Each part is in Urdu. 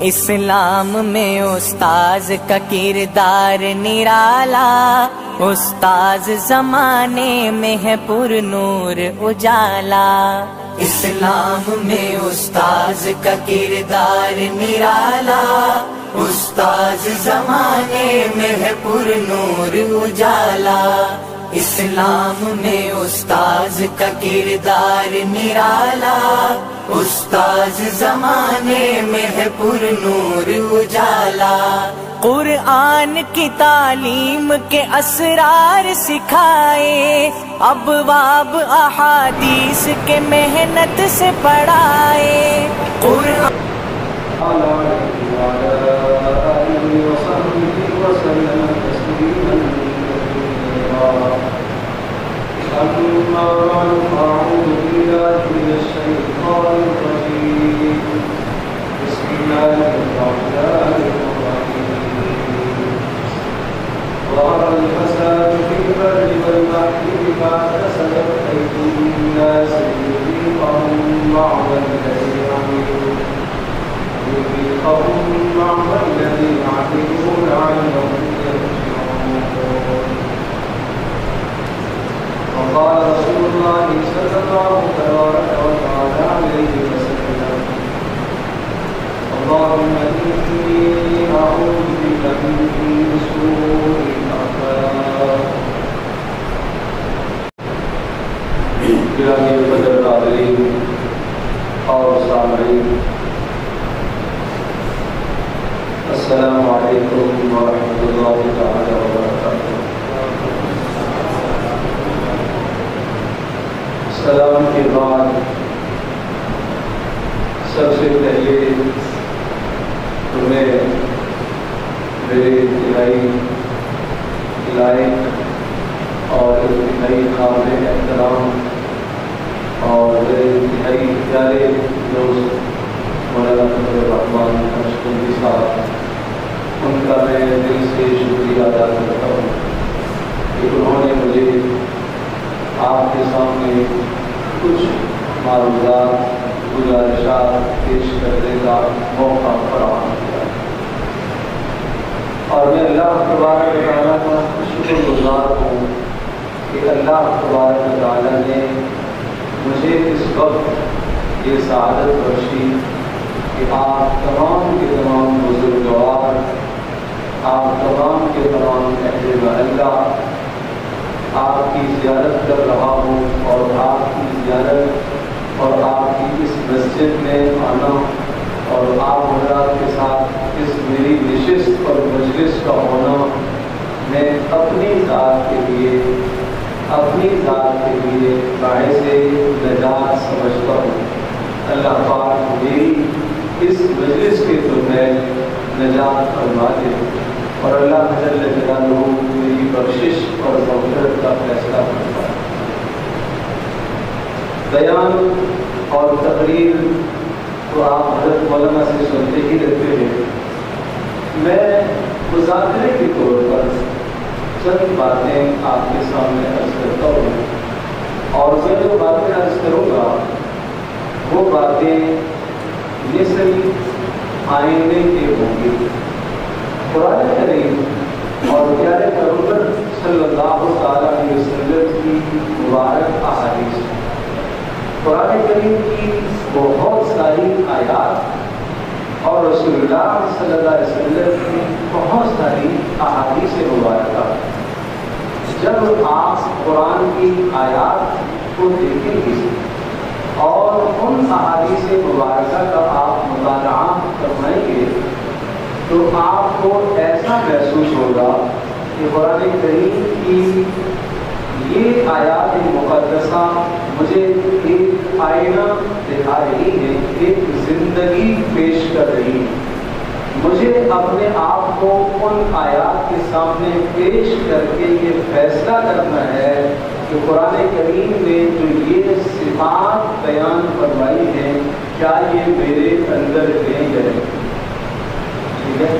اسلام میں استاذ کا کردار نرالا، استاذ زمانے میں ہے پر نور اجالا۔ اسلام میں استاذ کا کردار نرالا، استاذ زمانے میں ہے پر نور اجالا۔ اسلام میں استاذ کا کردار نرالا، استاذ زمانے میں ہے پر نور اجالا۔ قرآن کی تعلیم کے اسرار سکھائے، ابواب احادیث کے محنت سے پڑھائے۔ قرآن ظهر الفساد في البر والبحر بما كسبت أيدي الناس ليذيقهم بعض الذي عملوا لعلهم يرجعون۔ وقال رسول الله صلى الله تبارك وتعالى عليه وسلم: اللهم إني أعوذ بك من سوء الأخلاق۔ گرامی قدر حاضرین اور سامعین، السلام علیکم ورحمۃ اللہ تعالی وبرکاتہ۔ سلام کے بعد سب سے پہلے تمہیں میرے انتہائی لائق اور انتہائی قابل احترام اور میرے انتہائی پیارے دوست مولانا فضل الرحمان اشکندی صاحب، ان کا میں دل سے شکریہ ادا کرتا ہوں کہ انہوں نے مجھے آپ کے سامنے کچھ معروضات گزارشات پیش کرنے کا موقع فراہم کیا، اور میں اللہ تبارک و تعالیٰ کا شکر گزار ہوں کہ اللہ تبارک و تعالیٰ نے مجھے اس وقت یہ سعادت بخشی کہ آپ تمام کے تمام بزرگوار، آپ تمام کے تمام اہل محلہ، آپ کی زیارت کر رہا ہوں، اور آپ کی زیارت اور آپ کی اس مسجد میں آنا اور آپ حضرات کے ساتھ اس میری نشست اور مجلس کا ہونا، میں اپنی ذات کے لیے باعث نجات سمجھتا ہوں۔ اللہ پاک میری اس مجلس کے تو میں نجات فرما دے، اور اللہ جل جلالہ میری بخشش اور مغفرت کا فیصلہ فرما دے۔ بیان اور تقریر تو آپ حضرت مولانا سے سنتے ہی رہتے ہیں، میں مذاکرے کے طور پر چند باتیں آپ کے سامنے عرض کرتا ہوں، اور میں جو باتیں عرض کروں گا وہ باتیں مثل آئینے کے ہوں گی۔ قرآن کریم اور پیارے پیغمبر صلی اللہ تعالیٰ علیہ وسلم کی مبارک احادیث، قرآن کریم کی بہت ساری آیات اور رسول اللہ صلی اللہ علیہ وسلم کی بہت ساری احادیث مبارکہ، جب آپ قرآن کی آیات کو دیکھیں گے اور ان احادیث مبارکہ کا آپ مطالعہ فرمائیں گے تو آپ کو ایسا محسوس ہوگا کہ قرآن کریم کی یہ آیات مقدسہ مجھے ایک آئینہ دکھا رہی ہے، ایک زندگی پیش کر رہی ہے۔ مجھے اپنے آپ کو ان آیات کے سامنے پیش کر کے یہ فیصلہ کرنا ہے کہ قرآن کریم میں جو یہ صفات بیان فرمائی ہیں کیا یہ میرے اندر ہے یا نہیں۔ ٹھیک ہے،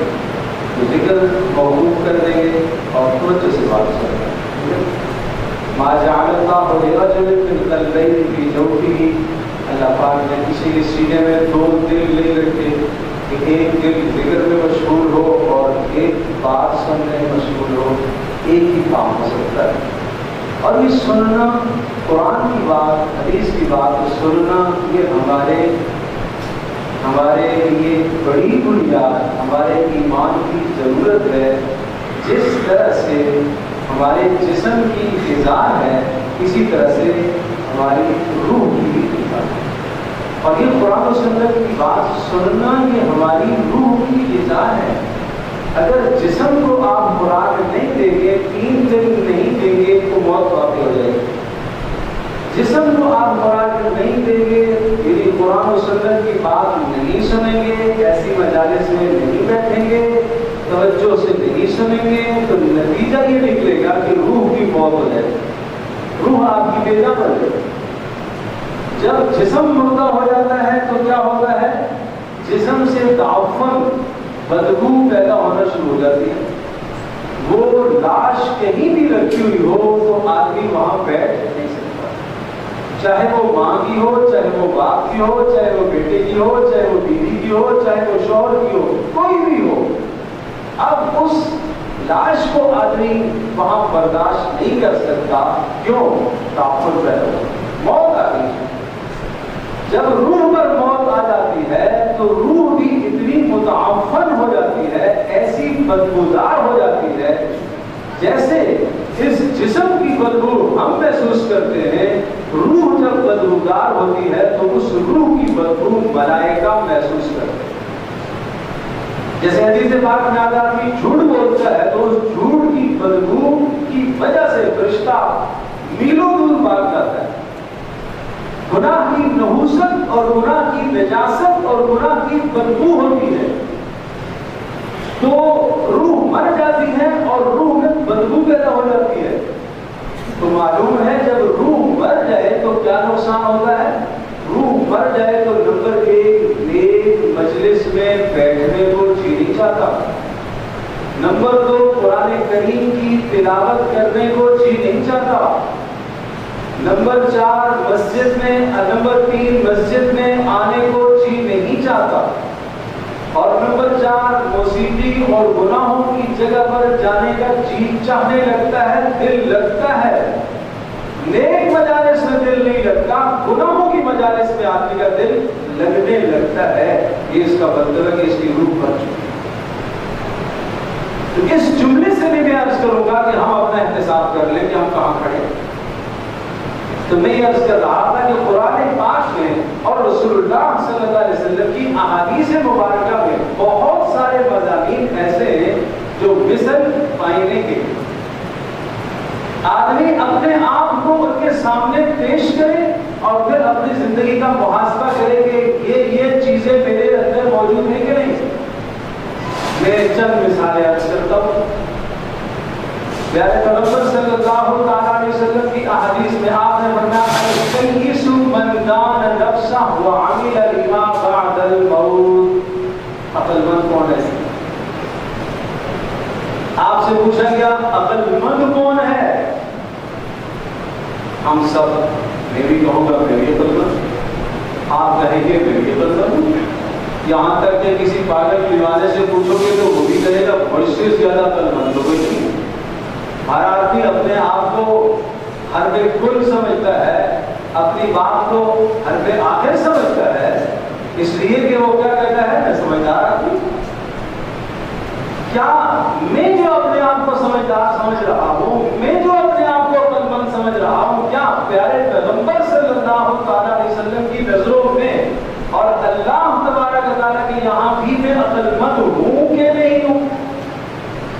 تو ذکر موقوف کر دیں گے اور توجہ سے بات سنیں گے۔ ما جعل اللہ لرجل من قلبین فی جوفہ، اللہ پاک نے کسی کے سینے میں دو دل نہیں رکھے کہ ایک دل ذکر میں مشغول ہو اور ایک بات سننے میں مشغول ہو، ایک ہی کام ہو سکتا ہے۔ اور یہ سننا، قرآن کی بات، حدیث کی بات سننا، یہ ہمارے لیے بڑی بنیاد، ہمارے ایمان کی ضرورت ہے۔ جس طرح سے ہمارے جسم کی غذا ہے، اسی طرح سے ہماری روح کی بھی غذا ہے۔ اور یہ قرآن و سنت کی بات سننا، یہ ہماری روح کی غذا ہے۔ اگر جسم کو آپ خوراک نہیں دیں گے، 3 دن نہیں دیں گے تو موت واقع ہو جائے گی۔ جسم کو آپ خوراک نہیں دیں گے، یعنی قرآن و سنت کی بات نہیں سنیں گے، ایسی مجالس میں نہیں بیٹھیں گے، توجہ سے نہیں سنیں گے، تو نتیجہ یہ نکلے گا کہ روح کی موت ہو جائے گی، روح آپ کی بے جان ہو جائے گی۔ جب جسم مردہ ہو جاتا ہے تو کیا ہوتا ہے؟ جسم سے تعفن، بدبو پیدا ہونا شروع ہو جاتی ہے۔ وہ لاش کہیں بھی رکھی ہوئی ہو تو آدمی وہاں بیٹھ نہیں سکتا، چاہے وہ ماں کی ہو، چاہے وہ باپ کی ہو، چاہے وہ بیٹے کی ہو، چاہے وہ بیوی کی ہو، چاہے وہ شوہر کی ہو، کوئی بھی ہو۔ اب اس لاش کو آدمی وہاں برداشت نہیں کر سکتا، کیوں؟ تعفن پیدا ہو، موت آ گئی۔ جب روح پر موت آ جاتی ہے تو روح بھی اتنی متعفن ہو جاتی ہے، ایسی بدبودار ہو جاتی ہے، جیسے اس جسم کی بدبو ہم محسوس کرتے ہیں، روح جب بدبودار ہوتی ہے تو اس روح کی بدبو ملائکہ محسوس کرتے ہیں۔ جیسے حدیث پاک میں آدمی جھوٹ بولتا ہے تو اس جھوٹ کی بدبو کی وجہ سے فرشتہ میلوں دور بھاگ جاتا ہے۔ گناہ کی نحوست اور گناہ کی نجاست اور گناہ کی بدبو ہوتی ہے تو روح مر جاتی ہے اور روح میں بدبو پیدا ہو جاتی ہے۔ تو معلوم ہے جب روح مر جائے تو کیا نقصان ہوتا ہے؟ روح مر جائے تو نمبر 1، نیک مجلس میں بیٹھنے کو جی نہیں چاہتا۔ نمبر 2، قرآن کریم کی تلاوت کرنے کو جی نہیں چاہتا۔ نمبر 4، مسجد میں، نمبر 3، مسجد میں آنے کو جی نہیں چاہتا۔ اور نمبر 4، موسیقی اور گناہوں کی جگہ پر جانے کا جی چاہنے لگتا ہے، دل لگتا ہے۔ نیک مجالس میں دل نہیں لگتا، گناہوں کی مجالس میں آدمی کا دل لگنے لگتا ہے۔ یہ اس کا مطلب ہے کہ اس کی روح بن چکی ہے۔ تو اس جملے سے بھی میں عرض کروں گا کہ ہم اپنا احتساب کر لیں کہ ہم کہاں کھڑے ہیں۔ تو میں یہ عرض کر رہا تھا کہ قرآن پاک میں اور رسول اللہ صلی اللہ علیہ وسلم کی احادیث مبارکہ میں بہت سارے مضامین ایسے ہیں جو مثل آئینے کے آدمی اپنے آپ کو ان کے سامنے پیش کرے اور پھر اپنی زندگی کا محاسبہ کرے کہ یہ چیزیں میرے اندر موجود ہیں کہ نہیں۔ میں چند مثالیں عرض کرتا ہوں۔ پیارے پیغمبر صلی اللہ علیہ وسلم کی احادیث میں آپ نے فرمایا الکیس من دان نفسہ وعمل لما بعد الموت۔ عقل مند کون ہے؟ آپ سے پوچھا گیا عقل مند کون ہے؟ ہم سب، میں بھی کہوں گا میں بھی عقل مند، آپ کہیں گے میں بھی عقل مند، یہاں تک کہ کسی پاگل دیوانے سے پوچھو گے تو وہ بھی کہے گا مجھ سے زیادہ عقل مند تو کوئی نہیں۔ ہر آدمی اپنے آپ کو حرف کل سمجھتا ہے، اپنی بات کو حرف آخر سمجھتا ہے، اس لیے کہ وہ کیا کہتا ہے میں سمجھدار آدمی۔ کیا میں جو اپنے آپ کو سمجھدار سمجھ رہا ہوں، میں جو اپنے آپ کو عقل مند سمجھ رہا ہوں، کیا پیارے پیغمبر صلی اللہ علیہ وسلم کی نظروں میں اور اللہ تبارک و تعالیٰ کے یہاں بھی میں عقل مند ہوں کہ نہیں ہوں؟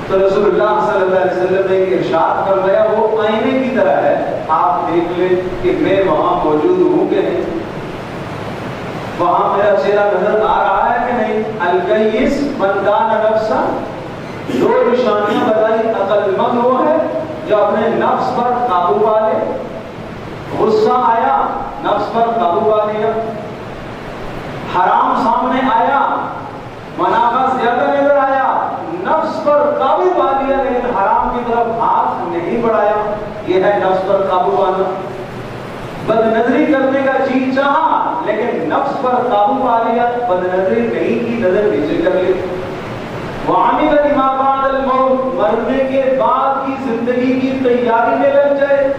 تو رسول اللہ صلی اللہ علیہ وسلم نے ایک ارشاد فرمایا وہ آئینے کی طرح ہے، آپ دیکھ لیں کہ میں وہاں موجود ہوں کہ نہیں، وہاں میرا چہرہ نظر آ رہا ہے کہ نہیں۔ الکیس من دان نفسہ، دو نشانیاں بتائی، عقل مند وہ ہے جو اپنے نفس پر قابو پا لے، غصہ آیا نفس پر قابو پا لیا، حرام سامنے آیا، منافع زیادہ نظر آیا، نفس پر قابو پا لیا لیکن حرام کی طرف ہاتھ نہیں بڑھایا، یہ ہے نفس پر قابو پانا۔ بد نظری کرنے کا جی چاہا لیکن نفس پر قابو پا لیا، بدنظری نہیں کی، نظر نیچے کر لی۔ وعمل لما بعد الموت، مرنے کے بعد کی زندگی کی تیاری میں لگ جائے۔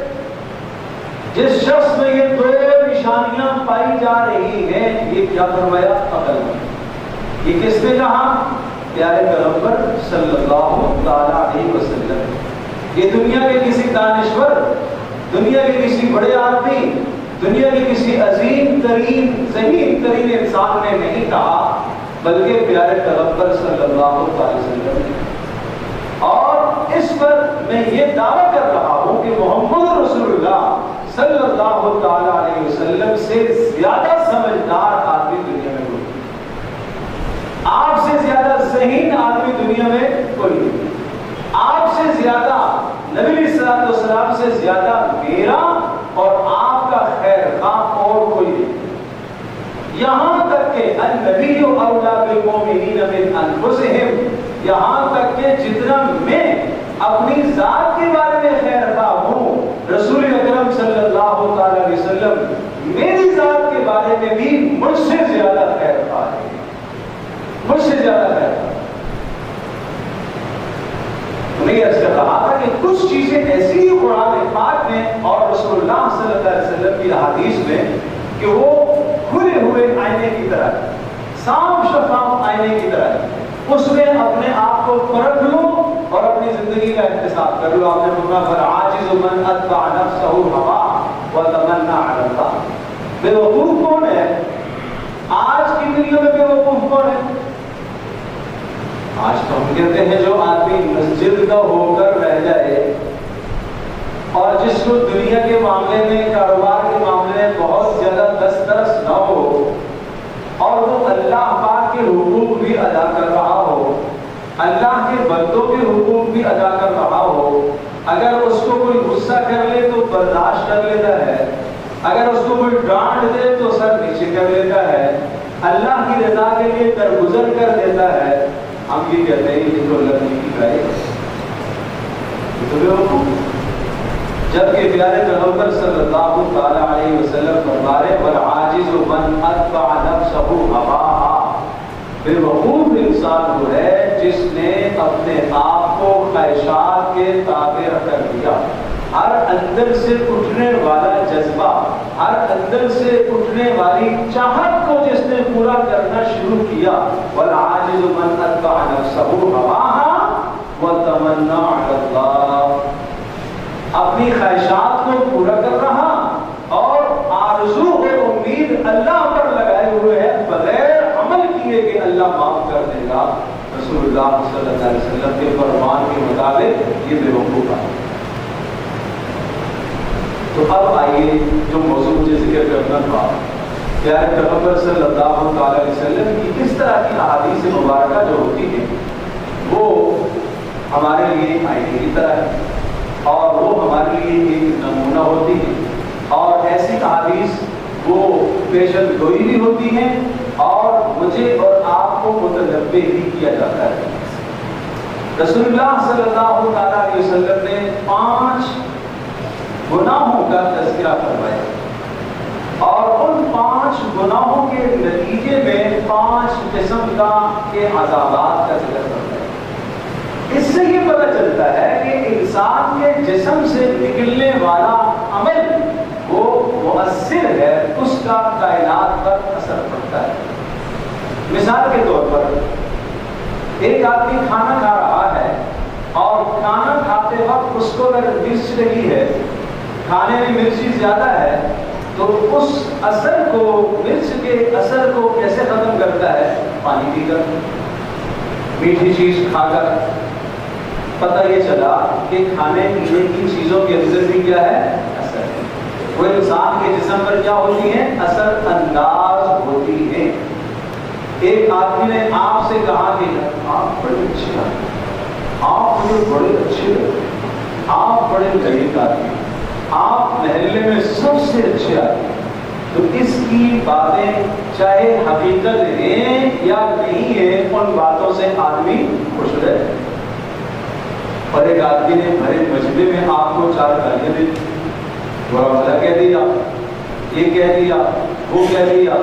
جس شخص میں یہ دو نشانیاں پائی جا رہی ہیں، یہ کیا فرمایا؟ عقل مند۔ یہ کس نے کہا؟ پیارے پیغمبر صلی اللہ تعالی علیہ وسلم۔ یہ دنیا کے کسی دانشور، دنیا کے کسی بڑے آدمی، دنیا کے کسی عظیم ترین ذہین ترین انسان نے نہیں کہا، بلکہ پیارے پیغمبر صلی اللہ علیہ وسلم نے۔ اور اس پر میں یہ دعویٰ کر رہا ہوں کہ محمد رسول اللہ صلی اللہ تعالی علیہ وسلم سے زیادہ سمجھدار آدمی دنیا میں کوئی نہیں، آپ سے زیادہ ذہین آدمی دنیا میں کوئی نہیں، آپ سے زیادہ نبی علیہ الصلوۃ والسلام سے زیادہ میرا اور آپ کا خیر خواہ اور کوئی نہیں۔ یہاں تک کہ النبی اولیٰ بالمؤمنین من انفسہم، یہاں تک کہ جتنا میں اپنی ذات کے بارے میں خیر خواہ ہوں، رسول اکرم صلی اللہ تعالی علیہ وسلم میری ذات کے بارے میں بھی مجھ سے زیادہ خیر خواہ ہے، مجھ سے زیادہ خیر خواہ۔ انہیں یہ کہا تھا کہ کچھ چیزیں ایسی ہی قرآن پاک میں اور رسول اللہ صلی اللہ علیہ وسلم کی حدیث میں کہ وہ کھلے ہوئے آئینے کی طرح، صاف شفاف آئینے کی طرح، اس میں اپنے آپ کو پرکھ لو اور اپنی زندگی کا احتساب کر لو۔ آپ نے فرمایا فالعاجز من اتبع نفسه هواه وتمنى على الله۔ بے وقوف کون ہے؟ آج کی دنیا میں بے وقوف کون ہے؟ آج تو ہم کہتے ہیں جو آدمی مسجد کا ہو کر رہ جائے اور جس کو دنیا کے معاملے میں، کاروبار کے معاملے میں بہت زیادہ دسترس نہ ہو اور وہ اللہ پاک کے حقوق بھی ادا کر رہا ہو، اللہ کے بندوں کے حقوق بھی ادا کر رہا ہو، اگر اس کو کوئی غصہ کر لے تو برداشت کر لیتا ہے، اگر اس کو کوئی ڈانٹ دے تو سر نیچے کر لیتا ہے، اللہ کی رضا کے لیے درگزر کر دیتا ہے، ہم یہ کہتے ہیں یہ تو اللہ نہیں کی گائے، یہ تو بے وقوف۔ جبکہ پیارے پیغمبر صلی اللہ تعالی علیہ وسلم فرمائے والعاجز من اتبع نفسه هواها، بے وقوف انسان وہ ہے جس نے اپنے آپ کو خواہشات کے تابع کر دیا۔ ہر اندر سے اٹھنے والا جذبہ، ہر اندر سے اٹھنے والی چاہت کو جس نے پورا کرنا شروع کیا، والعاجز من اتبع نفسه هواها وتمنى على الله، اپنی خواہشات کو پورا کر رہا اور آرزو اور امید اللہ پر لگائے ہوئے ہے بغیر عمل کیے کہ اللہ معاف کر دے گا۔ رسول اللہ صلی اللہ علیہ وسلم کے فرمان کے مطابق یہ بے وقوف ہے۔ تو اب آئیے جو موضوع مجھے ذکر کرنا تھا، پیارے پیغمبر صلی اللہ علیہ وسلم کی کس طرح کی احادیث مبارکہ جو ہوتی ہیں وہ ہمارے لیے آئینے کی طرح ہے اور وہ ہمارے لیے ایک نمونہ ہوتی ہے، اور ایسی احادیث وہ پیشن گوئی بھی ہوتی ہیں اور مجھے اور آپ کو متنبہ بھی کیا جاتا ہے۔ رسول اللہ صلی اللہ علیہ وسلم نے 5 گناہوں کا تذکرہ فرمایا اور ان 5 گناہوں کے نتیجے میں 5 قسم کے عذابات کا ذکر فرمایا۔ اس سے یہ پتہ چلتا ہے کہ انسان کے جسم سے نکلنے والا عمل وہ مؤثر ہے، اس کا کائنات پر اثر پڑتا ہے۔ مثال کے طور پر ایک آدمی کھانا کھا رہا ہے اور کھانا کھاتے وقت اس کو اگر مرچ لگی ہے، کھانے میں مرچی زیادہ ہے، تو اس اثر کو، مرچ کے اثر کو کیسے ختم کرتا ہے؟ پانی پی کر، میٹھی چیز کھا کر۔ پتہ یہ چلا کہ کھانے پینے کی چیزوں کے اندر بھی کیا ہے؟ اثر ہے۔ وہ انسان کے جسم پر کیا ہوتی ہیں؟ اثر انداز ہوتی ہیں۔ ایک آدمی نے آپ سے کہا کہ آپ بڑے اچھے آدمی، آپ مجھے بڑے اچھے لگتے، آپ بڑے لائق آدمی، آپ محلے میں سب سے اچھے آدمی، تو اس کی باتیں چاہے حقیقت ہیں یا نہیں ہیں، ان باتوں سے آدمی خوش رہے۔ اور ایک آدمی نے بھرے مجمع میں آپ کو 4 گالیاں دی، برا بھلا کہہ دیا، یہ کہہ دیا وہ کہہ دیا.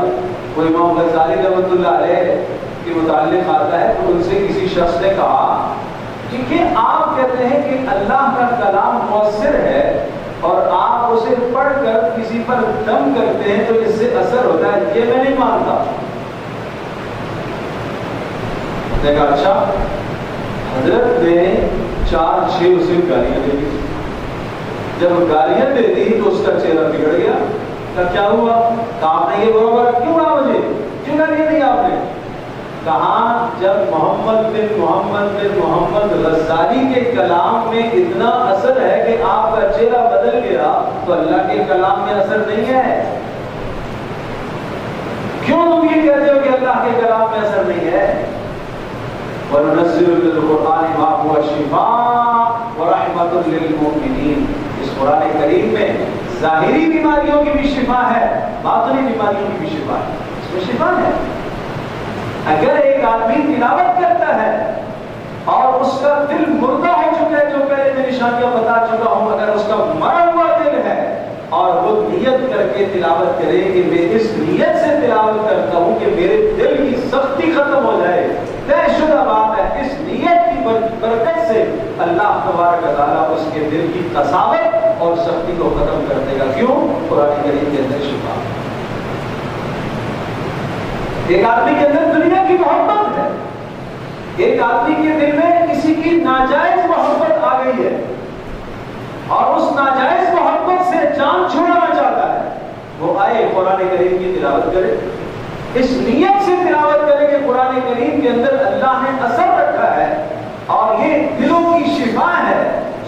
وہ امام غزالی رحمۃ اللہ علیہ کے متعلق آتا ہے تو ان سے کسی شخص نے کہا کہ آپ کہتے ہیں کہ اللہ کا کلام مؤثر ہے اور آپ اسے پڑھ کر کسی پر دم کرتے ہیں تو اس سے اثر ہوتا ہے, یہ میں نہیں مانتا. دیکھا اچھا, حضرت نے 4-6 اسے گالیاں دے دی. جب گالیاں دے دی تو اس کا چہرہ بگڑ گیا. کیا ہوا؟ آپ نے یہ بروبر کیوں کہا, مجھے کیوں گالیاں دی آپ نے؟ کہا جب محمد بن محمد غزالی کے کلام میں اتنا اثر ہے کہ آپ کا چہرہ بدل گیا تو اللہ کے کلام میں اثر نہیں ہے. کیوں تم یہ کہتے ہو کہ اللہ کے کلام میں اثر نہیں ہے؟ وَنُنَزِّلُ مِنَ الْقُرْآنِ مَا هُوَ شِفَاءٌ وَرَحْمَةٌ لِّلْمُؤْمِنِينَ. اس قرآن کریم میں ظاہری بیماریوں کی بھی شفا ہے, باطنی بیماریوں کی بھی شفا ہے. اس میں شفا ہے. اگر ایک آدمی تلاوت کرتا ہے اور اس کا دل مردہ ہو چکا ہے, جو پہلے میں نشانیاں بتا چکا ہوں, اگر اس کا مرا ہوا دل ہے اور وہ نیت کر کے تلاوت کرے کہ میں اس نیت سے تلاوت کرتا ہوں کہ میرے دل کی سختی ختم ہو جائے, طے شدہ بات ہے اس نیت کی برکت سے اللہ تبارک و تعالیٰ اس کے دل کی قساوت اور سختی کو ختم کر دے گا. کیوں؟ قرآن کریم کے اندر شفا. ایک آدمی کے اندر دنیا کی محبت ہے, ایک آدمی کے دل میں کسی کی ناجائز محبت آ گئی ہے اور اس ناجائز محبت سے جان چھڑانا چاہتا ہے, وہ آئے قرآن کریم کی تلاوت کرے, اس نیت سے تلاوت کرے کہ قرآن کریم کے اندر اللہ نے اثر رکھا ہے اور یہ دلوں کی شفا ہے,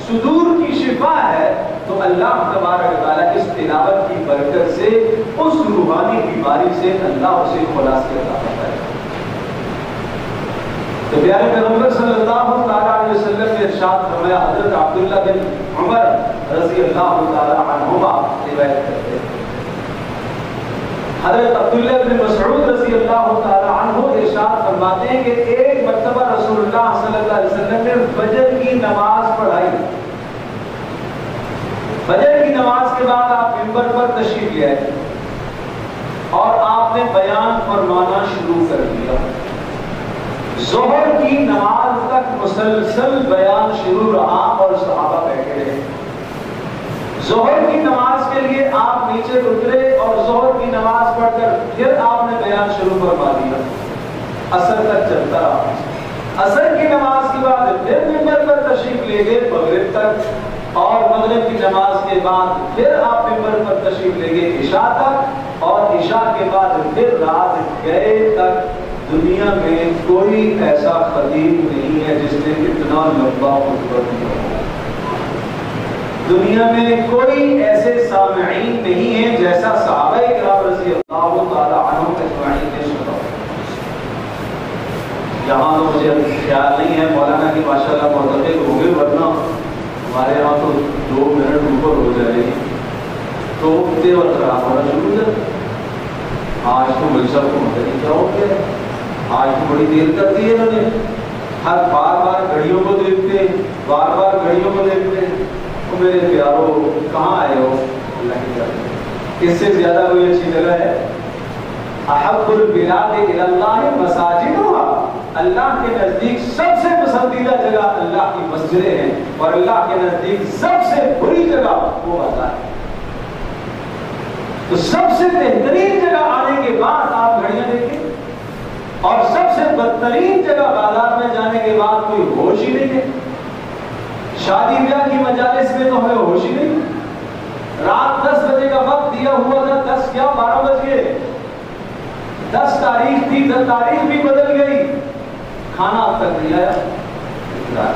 صدور کی شفا ہے, تو اللہ تبارک و تعالیٰ اس تلاوت کی برکت سے اس روحانی بیماری سے اللہ اسے خلاص عطا کرتا ہے. تو پیارے پیغمبر صلی اللہ تعالیٰ علیہ وسلم نے ارشاد فرمایا, حضرت عبداللہ بن عمر رضی اللہ تعالیٰ عنہما روایت کرتے ہیں, حضرت عبداللہ بن مسعود رضی اللہ تعالیٰ عنہ ارشاد فرماتے ہیں کہ ایک مرتبہ رسول اللہ صلی اللہ علیہ وسلم نے فجر کی نماز پڑھائی. فجر کی نماز کے بعد آپ منبر پر تشریف لے آئے اور آپ نے بیان فرمانا شروع کر دیا. ظہر کی نماز تک مسلسل بیان شروع رہا اور صحابہ بیٹھے رہے. ظہر کی نماز کے لیے آپ نیچے اترے اور ظہر کی نماز پڑھ کر پھر آپ نے بیان شروع فرما دیا. عصر تک چلتا رہا. عصر کی نماز کے بعد پھر منبر پر تشریف لے گئے مغرب تک, اور مغرب کی نماز کے بعد پھر آپ منبر پر تشریف لے گئے عشاء تک, اور عشاء کے بعد پھر رات گئے تک. دنیا میں کوئی ایسا خطیب نہیں ہے جس نے اتنا لمبا خطبہ دیا. دنیا میں کوئی ایسے سامعین نہیں ہیں جیسا صحابہ کرام رضی اللہ تعالی عنہم اجمعین نے سنا. یہاں تو مجھے خیال نہیں ہے مولانا کی ماشاءاللہ معتقد ہو گئے, ورنہ ہمارے یہاں تو 2 منٹ اوپر ہو جائے گی تو تیور خراب ہونا شروع ہو جائے. آج تو ملسہ کو مدنی کیا ہو گیا, آج تو بڑی دیر کر دی ہے انہوں نے, ہر بار گھڑیوں کو دیکھتے, بار گھڑیوں کو دیکھتے. تو میرے پیارو کہاں آئے ہو اللہ کی طرف؟ اس سے زیادہ کوئی اچھی جگہ ہے؟ احب البلاد الی اللہ مساجدها, اللہ کے نزدیک سب سے پسندیدہ جگہ اللہ کی مسجدیں ہیں, اور اللہ کے نزدیک سب سے بری جگہ وہ بازار ہے. تو سب سے بہترین جگہ آنے کے بعد آپ گھڑیاں دیکھیں, اور سب سے بدترین جگہ بازار میں جانے کے بعد کوئی ہوش ہی نہیں ہے. شادی بیاہ کی مجالس میں تو ہمیں ہوش ہی نہیں. رات 10 بجے کا وقت دیا ہوا تھا, 10 کیا 12 بج گئے. 10 تاریخ تھی, 10 تاریخ بھی بدل گئی, کھانا اب تک نہیں آیا.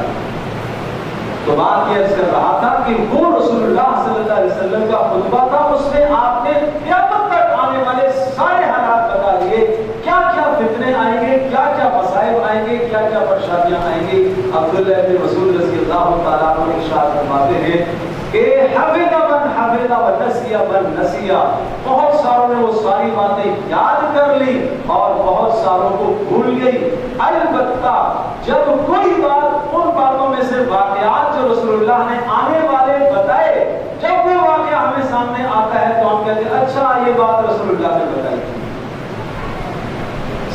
تو بات یہ عرض کر رہا تھا کہ وہ رسول اللہ صلی اللہ علیہ وسلم کا خطبہ تھا, اس میں آپ نے قیامت تک آنے والے سارے حالات بتا دیے, کیا کیا فتنے آئیں گے, کیا کیا مصائب آئیں گے, کیا کیا پریشانیاں آئیں گی. عبداللہ بن مسعود رضی اللہ تعالیٰ عنہ ارشاد فرماتے ہیں کہ حفظ من حفظ و نسی من نسی, بہت ساروں نے وہ ساری باتیں یاد کر لی اور بہت ساروں کو بھول گئی. البتہ جب کوئی بات ان باتوں میں سے واقعات جو رسول اللہ نے آنے والے بتائے, جب وہ واقعہ ہمیں سامنے آتا ہے تو ہم کہتے ہیں اچھا یہ بات رسول اللہ نے بتائی تھی.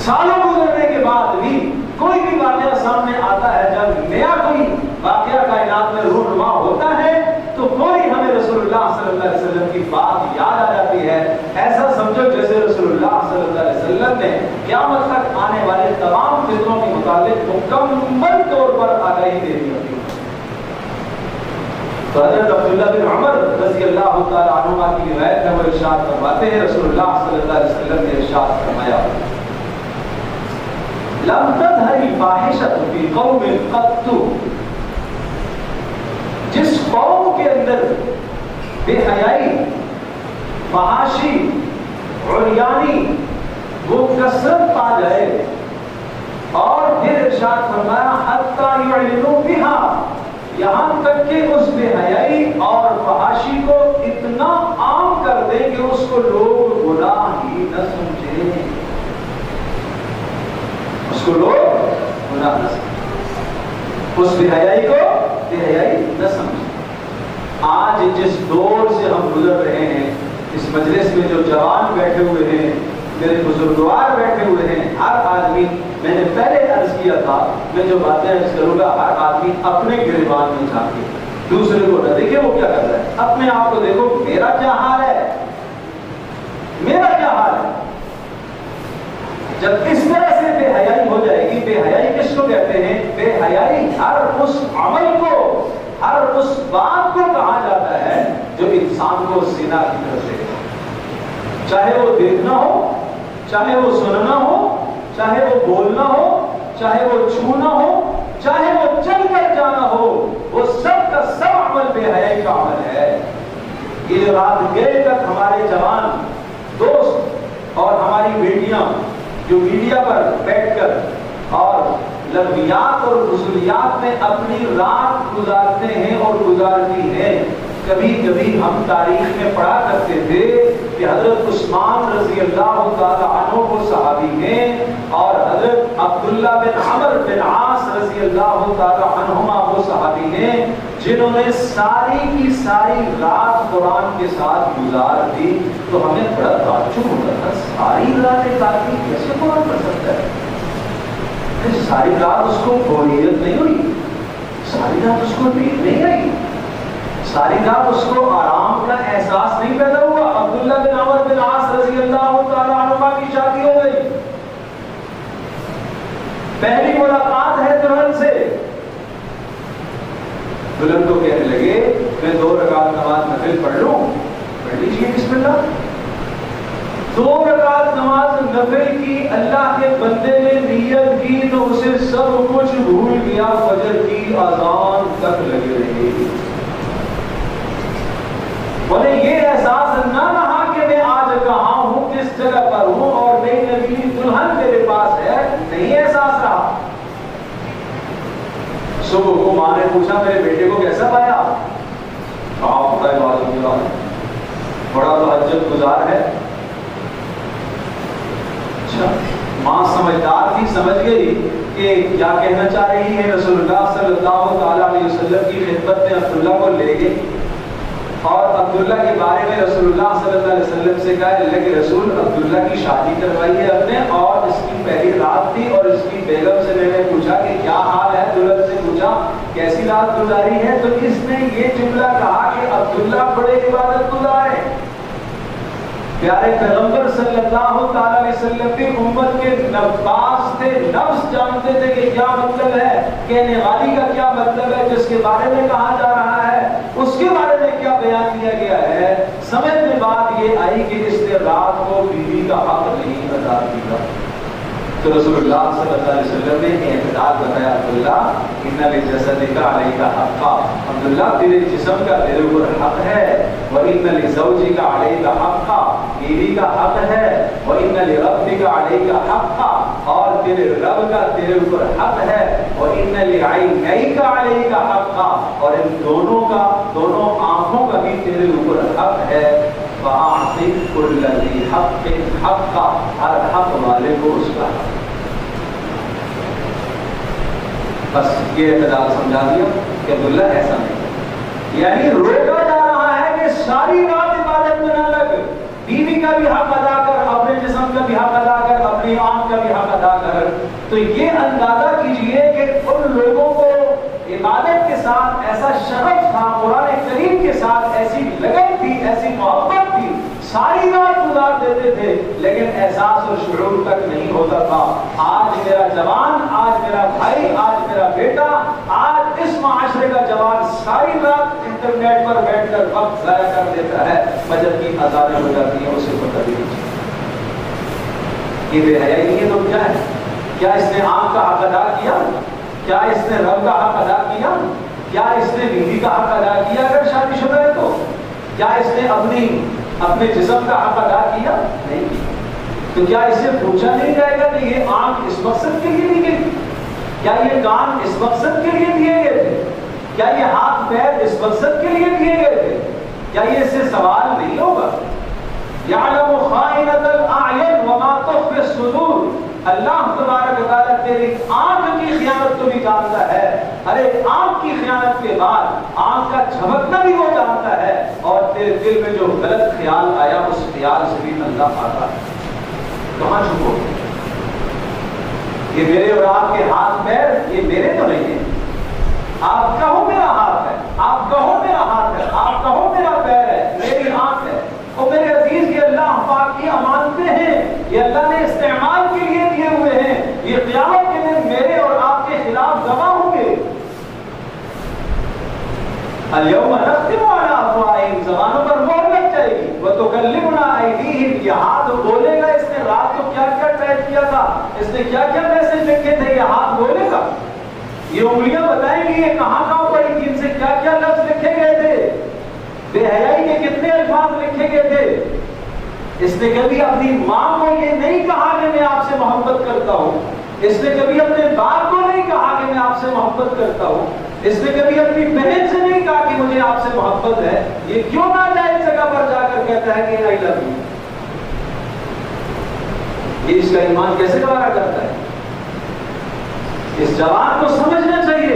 سالوں گزرنے کے بعد بھی کوئی بھی واقعہ سامنے آتا ہے، جب نیا کوئی واقعہ کائنات میں رونما ہوتا ہے تو فوری ہمیں رسول اللہ صلی اللہ علیہ وسلم کی بات یاد آ جاتی ہے. ایسا سمجھو جیسے رسول اللہ صلی اللہ علیہ وسلم نے قیامت تک آنے والے تمام فتنوں کے متعلق مکمل طور پر آگاہی دے دی ہوتی ہے. تو حضرت عبداللہ بن عمر رضی اللہ تعالی عنہما کی روایت میں وہ ارشاد فرماتے ہیں، رسول اللہ صلی اللہ علیہ وسلم نے ارشاد فرمایا، لم تظہر الفاحشۃ فی قوم قط، جس قوم کے اندر بے حیائی، فحاشی، عریانی وہ کثرت پا جائے، اور پھر ارشاد فرمایا حتی یعلنوا بہا، یہاں تک کہ اس بے حیائی اور فحاشی کو اتنا عام کر دیں کہ اس کو لوگ گناہ ہی نہ سمجھیں، اس کو لوگ گناہ نہ سمجھیں، اس بے حیائی کو بے حیائی نہ سمجھیں. آج جس دور سے ہم گزر رہے ہیں، اس مجلس میں جو جوان بیٹھے ہوئے ہیں، میرے بزرگوار بیٹھے ہوئے ہیں، ہر آدمی، میں نے پہلے عرض کیا تھا میں جو باتیں عرض کروں گا ہر آدمی اپنے گریبان میں جھانکے، دوسرے کو نہ دیکھے وہ کیا کر رہا ہے، اپنے آپ کو دیکھو میرا کیا حال ہے، میرا کیا حال ہے. جب اس طرح سے بے حیائی ہو جائے گی، بے حیائی کس کو کہتے ہیں؟ بے حیائی ہر اس عمل کو، ہر اس بات کو کہا جاتا ہے جو انسان کو زنا کی طرف سے، چاہے وہ دیکھنا ہو، چاہے وہ سننا ہو، چاہے وہ بولنا ہو، چاہے وہ چھونا ہو، چاہے وہ چل کر جانا ہو، وہ سب کا سب عمل بے حیائی کا عمل ہے. یہ جو رات گئے تک ہمارے جوان دوست اور ہماری بیٹیاں جو میڈیا پر بیٹھ کر اور لغویات اور فضولیات میں اپنی رات گزارتے ہیں اور گزارتی ہیں، کبھی کبھی ہم تاریخ میں پڑھا کرتے تھے کہ حضرت عثمان رضی اللہ تعالی عنہ وہ صحابی ہیں، اور حضرت عبداللہ بن عمر بن عاص رضی اللہ تعالی عنہما وہ صحابی ہیں جنہوں نے ساری کی ساری رات قرآن کے ساتھ گزار دی. تو ہمیں بڑا تعجب ہوتا تھا، ساری رات ایک آدمی کیسے قرآن پڑھ سکتا ہے؟ ساری رات اس کو بوریت نہیں ہوئی، ساری رات اس کو نیند نہیں آئی، ساری رات اس کو آرام کا احساس نہیں پیدا ہوا. عبداللہ بن عمر بن عاص رضی اللہ تعالی عنہما کی شادی ہو گئی، پہلی ملاقات ہے دلہن سے، دلہن کو کہنے لگے میں 2 رکعت نماز نفل پڑھ لوں، پڑھ لیجیے بسم اللہ. 2 رکعت نماز نفل کی، اللہ کے بندے نے نیت کی تو اسے سب کچھ بھول گیا، فجر کی اذان تک لگے رہے. انہیں یہ احساس نہ رہا کہ میں آج کہاں ہوں، کس جگہ پر ہوں، اور نئی نبی دلہن میرے پاس ہے، نہیں احساس رہا. صبح کو ماں نے پوچھا میرے بیٹے کو کیسا پایا؟ آپ بڑا تہجد گزار ہے. اچھا، ماں سمجھدار تھی، سمجھ گئی کہ کیا کہنا چاہ رہی ہے. رسول اللہ صلی اللہ تعالی علیہ وسلم کی خدمت میں عبداللہ کو لے گئی اور عبداللہ کے بارے میں رسول اللہ صلی اللہ علیہ وسلم سے کہا اللہ کے رسول عبداللہ کی شادی کروائی ہے اپنے، اور اس کی پہلی رات تھی، اور اس کی بیگم سے میں نے پوچھا کہ کیا حال ہے، دلہن سے پوچھا کیسی رات گزاری ہے، تو اس نے یہ جملہ کہا کہ عبداللہ بڑے عبادت گزار ہیں. پیارے پیغمبر صلی اللہ تعالی علیہ وسلم بھی امت کے نباس تھے، نفس جانتے تھے کہ کیا مطلب ہے، کہنے والی کا کیا مطلب ہے، جس کے بارے میں کہا جا رہا ہے اس کے بارے میں کیا بیان کیا گیا ہے. سمجھ میں بات یہ آئی کہ اس نے رات کو بیوی کا حق نہیں ادا کیا. تو رسول اللہ صلی اللہ علیہ وسلم نے اعتدال بتایا، عبداللہ ان لجسدک علیک حقا، عبداللہ تیرے جسم کا تیرے اوپر حق ہے، وَإِنَّ لِزَوْجِكَ عَلَيْكَ حَقًّا، بیوی کا حق ہے، وَإِنَّ لِرَبِّكَ عَلَيْكَ حَقًّا، اور تیرے رب کا تیرے اوپر حق ہے، وَإِنَّ لِعَيْنَيْكَ عَلَيْكَ حَقًّا، اور ان دونوں کا، دونوں آنکھوں کا بھی تیرے اوپر حق ہے. فَأَعْطِ كُلَّ ذِي حَقٍّ حَقًّا، ہر حق والے کو اس کا حق. بس یہ اعتدال سمجھا دیا کہ عبداللہ ایسا نہیں، یعنی روکا جا رہا ہے کہ ساری رات عبادت بڑھنے نہ لگ، بیوی کا بھی حق ادا کر، اپنے جسم کا بھی حق ادا کر، اپنی آنکھ کا بھی حق ادا کر۔ تو یہ اندازہ کیجئے کہ ان لوگوں کو عبادت کے ساتھ ایسا شغف تھا، قرآن کریم کے ساتھ ایسی لگن تھی، ایسی محبت تھی، ساری رات گزار دیتے تھے، لیکن احساس اور شعور تک نہیں ہوتا تھا۔ آج میرا جوان، آج میرا بھائی، آج میرا بیٹا، آج اس معاشرے کا جوان ساری رات انٹرنیٹ پر بیٹھ کر وقت ضائع کر دیتا ہے، بجٹ کی ہزاریں ہو جاتی ہیں، اسے پتہ بھی نہیں۔ یہ بے حیائی نہیں ہے تو کیا ہے؟ کیا اس نے آنکھ کا حق ادا کیا؟ کیا اس نے رب کا حق ادا کیا؟ کیا اس نے بیوی کا حق ادا کیا اگر شادی شدہ ہے تو؟ کیا اس نے اپنے جسم کا حق ادا کیا؟ نہیں کیا۔ تو کیا اسے پوچھا نہیں جائے گا کہ یہ آنکھ اس مقصد کے لیے دی گئی؟ کیا یہ کان اس مقصد کے لیے دیے گئے تھے؟ کیا یہ ہاتھ پیر اس مقصد کے لیے دیے گئے تھے؟ کیا یہ اس سے سوال نہیں ہوگا؟ یعلم خائنۃ الاعین وما تخفی الصدور، اللہ تبارک و تعالیٰ تیری آنکھ کی خیانت کو بھی جانتا ہے، ارے آنکھ کی خیانت کے بعد آنکھ کا جھپکنا بھی وہ جانتا ہے، اور تیرے دل میں جو غلط خیال آیا اس خیال سے بھی اللہ آتا ہے۔ کہاں چھپو؟ یہ میرے اور آپ کے ہاتھ پیر یہ میرے تو نہیں ہیں۔ آپ کہو میرا ہاتھ ہے، آپ کہو میرا ہاتھ ہے، آپ کہو میرا پیر ہے، میری آنکھ ہے، اور میرے عزیز یہ اللہ پاک کی امانتیں ہیں، یہ اللہ نے استعمال کے لیے دیے ہوئے ہیں، یہ قیامت کے دن میرے اور آپ کے خلاف گواہ ہوں گے۔ اليوم نختم على افواہہم، زبانوں پر مہر لگ جائے گی، وتکلمنا ایدیہم، یہ ہاتھ بولے گا۔ اس نے رات کو کیا کیا ٹائپ کیا تھا، اس نے کیا کیا میسج لکھے تھے، یہ ہاتھ بولے گا۔ یہ انگلیاں بتائیں گی یہ کہاں کہاں پڑی تھی، ان سے کیا کیا لفظ لکھے گئے تھے، بے حیائی کے کتنے الفاظ لکھے گئے تھے۔ اس نے کبھی اپنی ماں کو یہ نہیں کہا کہ میں آپ سے محبت کرتا ہوں، اس نے کبھی اپنے باپ کو نہیں کہا کہ میں آپ سے محبت کرتا ہوں، اس نے کبھی اپنی بہن سے نہیں کہا کہ مجھے آپ سے محبت ہے۔ یہ کیوں ناجائز جگہ پر جا کر کہتا ہے کہ آئی لو یو؟ یہ اس کا ایمان کیسے گوارا کرتا ہے؟ اس جوان کو سمجھنا چاہیے،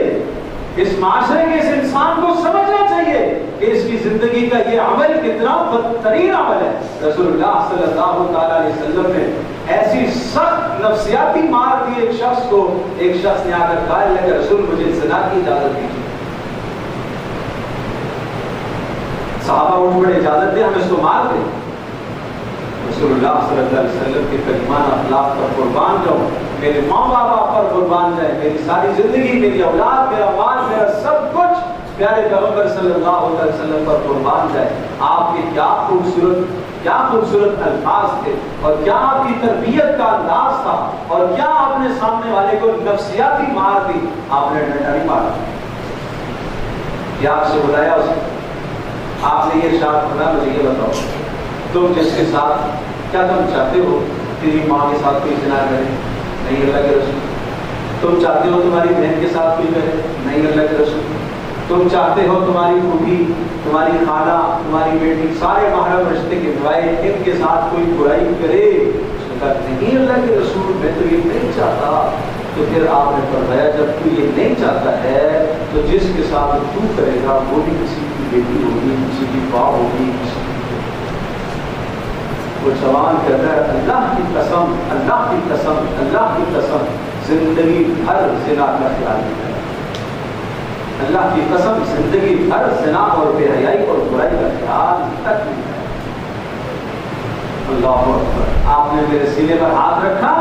اس معاشرے کے اس انسان کو سمجھنا چاہیے کہ اس کی زندگی کا یہ عمل کتنا بدترین عمل ہے۔ رسول اللہ صلی اللہ تعالیٰ علیہ وسلم نے ایسی سخت نفسیاتی مار دی ایک شخص کو، ایک شخص نے آ کر کہا کہ رسول مجھے زنا کی اجازت دیجیے۔ صحابہ اٹھ پڑے، اجازت دیں، ہم اس کو مار دیں۔ رسول اللہ صلی اللہ علیہ وسلم کے کریمان اخلاق پر قربان جاؤں، میرے ماں باپ پر قربان جائے، میری ساری زندگی، میری اولاد، میرا مال، میرا سب کچھ پیارے پیغمبر صلی اللہ علیہ وسلم پر قربان جائے۔ آپ کے کیا خوبصورت الفاظ تھے، اور کیا آپ کی تربیت کا انداز تھا، اور کیا آپ نے سامنے والے کو نفسیاتی مار دی۔ آپ نے ڈنڈا نہیں مارا، کیا آپ سے بلایا اسے، آپ نے یہ ارشاد فرمایا مجھے یہ بتاؤ تم جس کے ساتھ، کیا تم چاہتے ہو تیری ماں کے ساتھ کوئی زنا کرے؟ نہیں اللہ کے رسول۔ تم چاہتے ہو تمہاری بہن کے ساتھ کوئی کرے؟ نہیں اللہ کے رسول۔ تم چاہتے ہو تمہاری پھوپھی، تمہاری خالہ، تمہاری بیٹی، سارے محرم رشتے کے بھائی ان کے ساتھ کوئی برائی کرے؟ اس نے کہا نہیں اللہ کے رسول، میں تو یہ نہیں چاہتا۔ تو پھر آپ نے فرمایا جب تو یہ نہیں چاہتا ہے تو جس کے ساتھ تو کرے گا وہ بھی کسی کی بیٹی ہوگی، کسی کی ماں ہوگی، کسی کی۔ وہ جوان کہتا ہے اللہ کی قسم، اللہ کی قسم، اللہ کی قسم، زندگی بھر زنا کا خیال نہیں ہے، اللہ کی قسم زندگی بھر زنا اور بے حیائی اور برائی کا خیال تک نہیں ہے۔ اللہ اکبر۔ آپ نے میرے سینے پر ہاتھ رکھا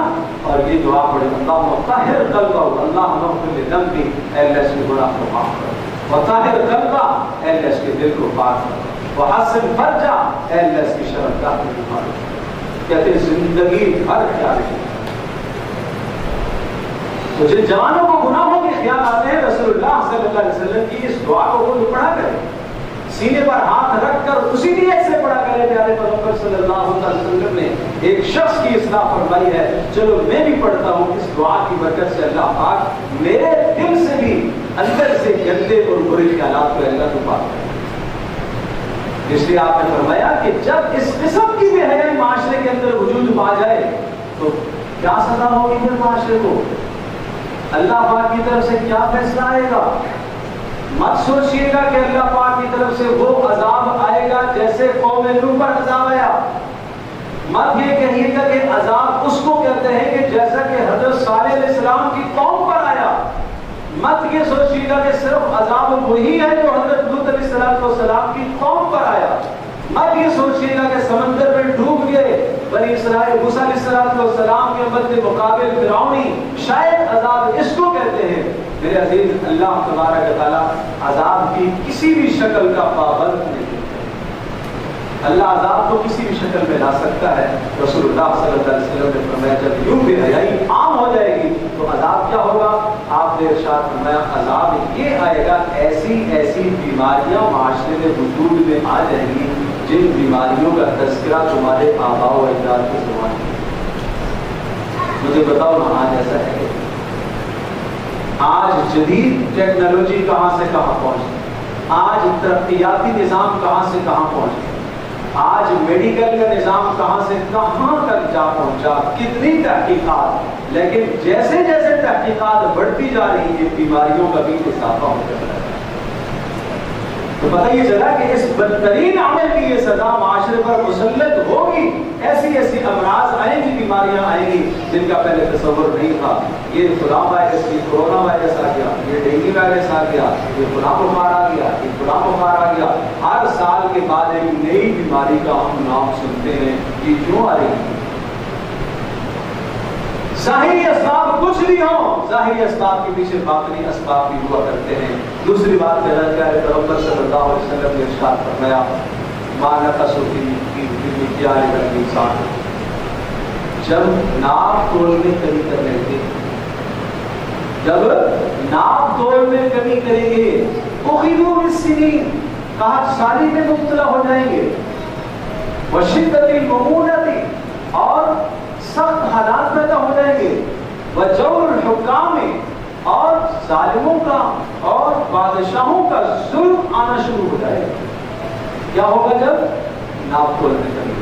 اور یہ دعا پڑھی، اللہ طاہر قلبہ، اللہ اغفر لذنبی، اے اللہ اس کے گناہ کو معاف کر، وطاہر قلبہ، اے اللہ اس کے دل کو پاک کر، وحسن فرجہ، اے اللہ اس کی شرمگاہ کو حفاظت۔ کہتے زندگی بھر خیال ہے۔ تو جن جوانوں کو گناہوں کے خیال آتے ہیں، رسول اللہ صلی اللہ علیہ وسلم کی اس دعا کو وہ پڑھا کریں، سینے پر ہاتھ رکھ کر اسی نیت سے پڑھا کرے۔ پیارے پیغمبر صلی اللہ علیہ وسلم نے ایک شخص کی اصلاح فرمائی ہے، چلو میں بھی پڑھتا ہوں، اس دعا کی برکت سے اللہ پاک میرے دل سے بھی اندر سے گندے اور برے خیالات کو اللہ کو پاک کرے۔ اس لیے آپ نے فرمایا کہ جب اس قسم کی بے حیائی معاشرے کے اندر وجود پا جائے تو کیا سزا ہوگی پھر معاشرے کو، اللہ پاک کی طرف سے کیا فیصلہ آئے گا۔ مت سوچئے گا کہ اللہ پاک کی طرف سے وہ عذاب آئے گا جیسے قوم نوح پر مت یہ کہیے گا کہ عذاب اس کو کہتے ہیں کہ جیسا کہ حضرت صالح علیہ السلام کی قوم پر آیا. مت یہ سوچیے گا کہ صرف عذاب وہی ہے جو حضرت لوط علیہ السلام کی قوم پر آیا. مت یہ سوچیے گا کہ سمندر میں ڈوب گئے بنی اسرائیل موسیٰ علیہ السلام کے مد مقابل فرعونی شاید عذاب اس کو کہتے ہیں. میرے عزیز اللہ تبارک و تعالیٰ عذاب کی کسی بھی شکل کا پابند نہیں. اللہ عذاب کو کسی بھی شکل میں لا سکتا ہے. رسول اللہ صلی اللہ علیہ وسلم نے فرمایا جب یوں بے حیائی عام ہو جائے گی تو عذاب کیا ہوگا؟ آپ نے ارشاد فرمایا عذاب یہ آئے گا ایسی ایسی بیماریاں معاشرے میں وجود میں آ جائیں گی جن بیماریوں کا تذکرہ تمہارے آباء و اجداد کی زبان میں. مجھے بتاؤ نا آج ایسا ہے؟ آج جدید ٹیکنالوجی کہاں سے کہاں پہنچ، آج ترقیاتی نظام کہاں سے کہاں پہنچ، آج میڈیکل کا نظام کہاں سے کہاں تک جا پہنچا، کتنی تحقیقات. لیکن جیسے جیسے تحقیقات بڑھتی جا رہی ہیں بیماریوں کا بھی اضافہ ہو رہا ہے. تو پتہ یہ چلا کہ اس بدترین عمل کی یہ سزا معاشرے پر مسلط ہوگی. ایسی ایسی امراض آئیں گی، بیماریاں آئیں گی جن کا پہلے تصور نہیں تھا. یہ فلاں وائرس، یہ کورونا وائرس آ گیا، یہ ڈینگی وائرس آ گیا، یہ فلاں بخار آ گیا، یہ فلاں بخار آ گیا. ہر سال کے بعد ایک نئی بیماری کا ہم نام سنتے ہیں. یہ کیوں آ رہی ہے؟ ظاہری اسباب کچھ بھی ہوں، ظاہری اسباب کے پیچھے باطنی اسباب بھی ہوا کرتے ہیں. دوسری بات کہنا چاہے پیغمبر صلی اللہ علیہ وسلم نے ارشاد فرمایا ما نقص فی مکیال الانسان، جب ناپ تول میں کمی کر لیں گے، جب ناپ تول میں کمی کریں گے اخذوا بالسنین، کہا سالی میں مبتلا ہو جائیں گے، وشدت المؤونۃ، اور سخت حالات پیدا ہو جائیں گے، وجور الحکام، اور ظالموں کا اور بادشاہوں کا ظلم آنا شروع ہو جائے گا. کیا ہوگا جب ناپ تول میں کمی؟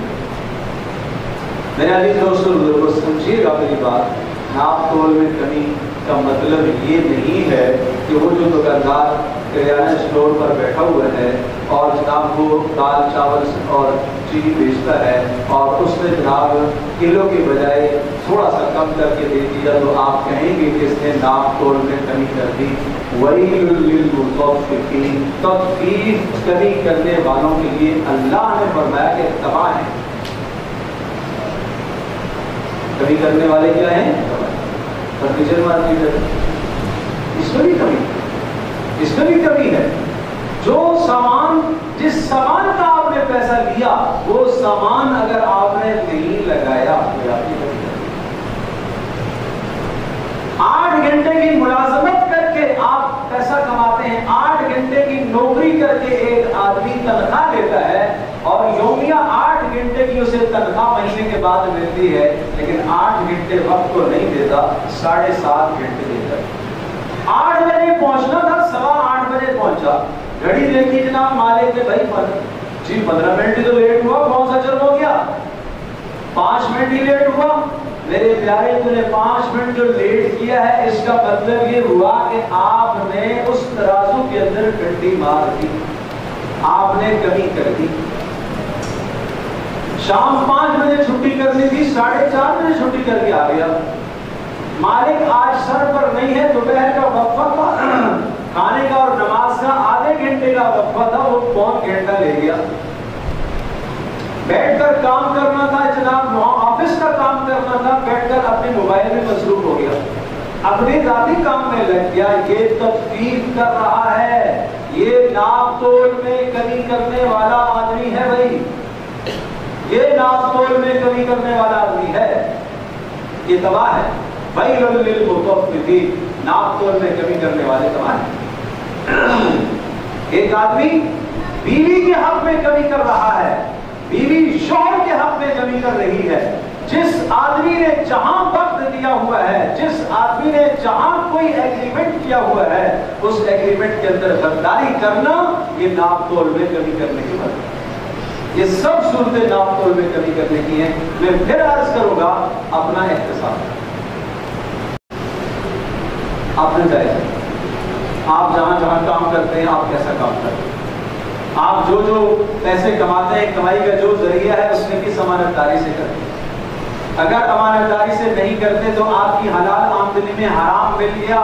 میرے عزیز دوستو سمجھیے گا میری بات. ناپ تول میں کمی کا مطلب یہ نہیں ہے کہ وہ جو دکاندار کریانہ اسٹور پر بیٹھا ہوا ہے اور جناب وہ دال چاول اور چینی بیچتا ہے اور اس نے جناب کلو کے بجائے تھوڑا سا کم کر کے دے دیا تو آپ کہیں گے کہ اس نے ناپ تول میں کمی کر دی. وَيْلٌ لِّلْمُطَفِّفِينَ، تطفیف کمی کرنے والوں کے لیے اللہ نے فرمایا کہ تباہ ہیں. کمی کرنے والے کیا ہیں؟ فرنیچر مارکیٹ، اس میں بھی کمی، اس میں بھی کمی ہے. جو سامان، جس سامان کا آپ نے پیسہ لیا وہ سامان اگر آپ نے نہیں لگایا تو آپ کی 8 گھنٹے کی ملازمت کر کے آپ پیسہ کماتے ہیں. 8 گھنٹے کی نوکری کر کے ایک آدمی تنخواہ لیتا ہے اور یومیہ 8 گھنٹے کی اسے تنخواہ مہینے کے بعد ملتی ہے، لیکن 8 گھنٹے وقت کو نہیں دیتا، 7.5 گھنٹے دیتا ہے. 8 بجے پہنچنا تھا، 8:15 بجے پہنچا. گھڑی دیکھی جناب مالک نے، بھائی جی 15 منٹ ہی تو لیٹ ہوا، کون سا جرم ہو گیا؟ 5 منٹ ہی لیٹ ہوا. میرے پیارے تو نے 5 منٹ جو لیٹ کیا ہے اس کا مطلب یہ ہوا کہ آپ نے اس ترازو کے اندر ڈنڈی مار دی، آپ نے کمی کر دی. شام 5 بجے چھٹی کرنی تھی، 4:30 بجے چھٹی کر کے آ گیا. مالک آج سر پر نہیں ہے، دوپہر کا وقفہ تھا، کھانے کا اور نماز کا آدھے گھنٹے کا وقفہ تھا، وہ 1.25 گھنٹہ لے گیا. بیٹھ کر کام کرنا تھا جناب، آفس کا کام کرنا تھا، بیٹھ کر اپنے موبائل میں مصروف ہو گیا، اپنے ذاتی کام میں لگ گیا. یہ تطفیف کر رہا ہے، یہ ناپ تول میں کمی کرنے والا آدمی ہے. بھائی یہ ناپ تول میں کمی کرنے والا آدمی ہے، یہ تباہ ہے. وَيْلٌ لِّلْمُطَفِّفِينَ، ناپ تول میں کمی کرنے والے تباہ ہیں. ایک آدمی بیوی کے حق میں کمی کر رہا ہے، بیوی شوہر کے حق میں کمی کر رہی ہے. جس آدمی نے جہاں وقت دیا ہوا ہے، جس آدمی نے جہاں کوئی ایگریمنٹ کیا ہوا ہے، اس ایگریمنٹ کے اندر غداری کرنا یہ ناپ تول میں کمی کرنے کی بات ہے. یہ سب صورتیں ناپ تول میں کمی کرنے کی ہیں. میں پھر عرض کروں گا اپنا احتساب. آپ نے چاہیے آپ جہاں جہاں کام کرتے ہیں آپ کیسا کام کرتے ہیں، آپ جو پیسے کماتے ہیں، کمائی کا جو ذریعہ ہے اس میں کس امانت داری سے کرتے ہیں. اگر امانتداری سے نہیں کرتے تو آپ کی حلال آمدنی میں حرام مل گیا.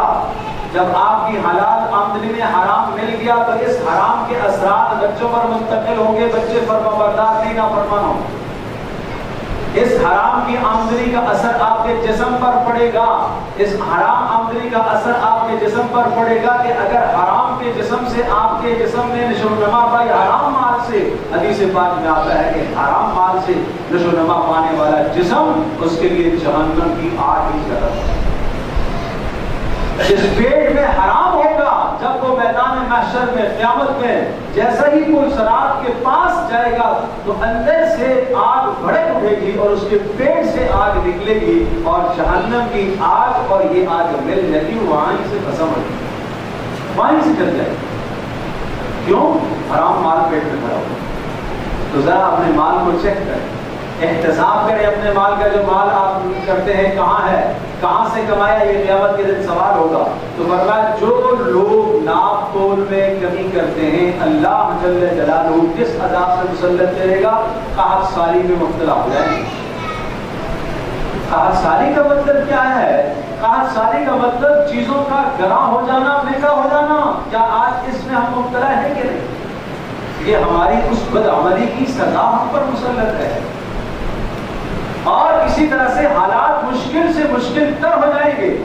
جب آپ کی حلال آمدنی میں حرام مل گیا تو اس حرام کے اثرات بچوں پر منتقل ہوں گے. بچے فرمانبردار نہیں نافرمان ہوں. اس حرام کی آمدنی کا اثر آپ کے جسم پر پڑے گا. اس حرام آمدنی کا اثر آپ کے جسم پر پڑے گا کہ اگر حرام کے جسم سے آپ کے جسم میں نشو و نما پائی, حرام مال سے, حدیث پاک میں آتا ہے کہ حرام مال سے نشو و نما پانے والا جسم اس کے لیے جہنم کی آگ ہی جگہ. جس پیٹ میں حرام ہوگا جب وہ میدان محشر میں قیامت میں جیسا ہی کوئی صراط کے پاس جائے گا تو اندر سے آگ بھڑک اٹھے گی اور اس کے پیٹ سے آگ نکلے گی اور جہنم کی آگ اور یہ آگ مل جائے گی, وہاں سے ختم ہو جائے گی, وہاں سے چل جائے گی. کیوں؟ حرام مال پیٹ میں بھرا ہوا. تو ذرا اپنے مال کو چیک کریں, احتساب کریں اپنے مال کا. جو مال آپ کرتے ہیں کہاں ہے, کہاں سے کمایا, یہ قیامت کے دن سوال ہوگا. تو فرمایا جو لوگ ناپ تول میں کمی کرتے ہیں اللہ جل جلالہ کس عذاب سے مسلط کرے گا؟ قحط سالی میں مبتلا ہو جائیں گے. قحط سالی کا مطلب کیا ہے؟ قحط سالی کا مطلب چیزوں کا گراں ہو جانا, مہنگا ہو جانا. کیا آج اس میں ہم مبتلا ہیں کہ نہیں؟ یہ ہماری اس بدعملی کی سزا ہم پر مسلط ہے. اور اسی طرح سے حالات مشکل سے مشکل تر ہو جائیں گے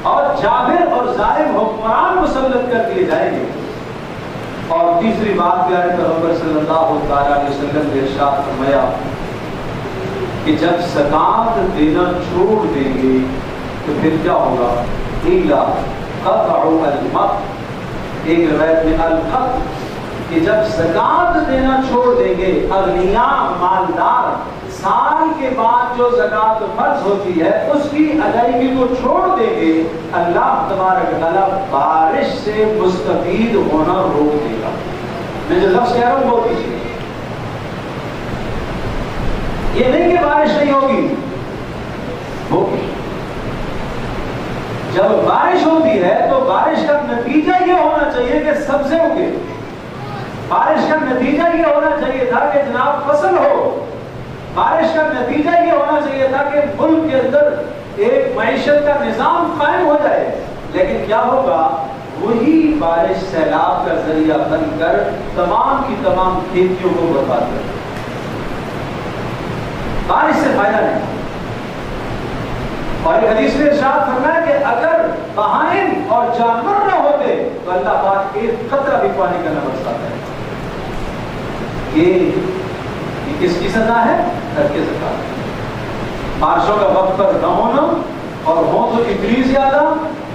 اور جابر اور ظالم حکمران مسلط کر دیے جائیں گے. اور تیسری بات پیارے پیغمبر صلی اللہ علیہ وسلم نے ارشاد فرمایا کہ جب زکات دینا چھوڑ دیں گے تو پھر کیا ہوگا؟ الا قطعوا المقت, ایک روایت میں القط, کہ جب زکات دینا چھوڑ دیں گے اغنیاء مالدار سال کے بعد جو زکات فرض ہوتی ہے اس کی ادائیگی کو چھوڑ دیں گے, اللہ تبارک و تعالیٰ بارش سے مستفید ہونا روک دے گا. میں جو لفظ کہہ رہا ہوں وہ کیجیے, یہ نہیں کہ بارش نہیں ہوگی, ہوگی. جب بارش ہوتی ہے تو بارش کا نتیجہ یہ ہونا چاہیے کہ سبزے اگے. بارش کا نتیجہ یہ ہونا چاہیے تھا کہ جناب فصل ہو. بارش کا نتیجہ یہ ہونا چاہیے تھا کہ ملک کے اندر ایک معیشت کا نظام قائم ہو جائے. لیکن کیا ہوگا؟ وہی بارش سیلاب کا ذریعہ بن کر تمام کی تمام کھیتیوں کو برباد کر دے. بارش سے فائدہ نہیں. اور حدیث میں ارشاد فرمایا کہ اگر بہائم اور جانور نہ ہوتے تو اللہ پاک ایک قطرہ بھی پانی کا نہ برساتا ہے. یہ کس کی سزا ہے؟ ترک زکات. بارشوں کا وقت پر نہ ہونا اور ہو تو اتنی زیادہ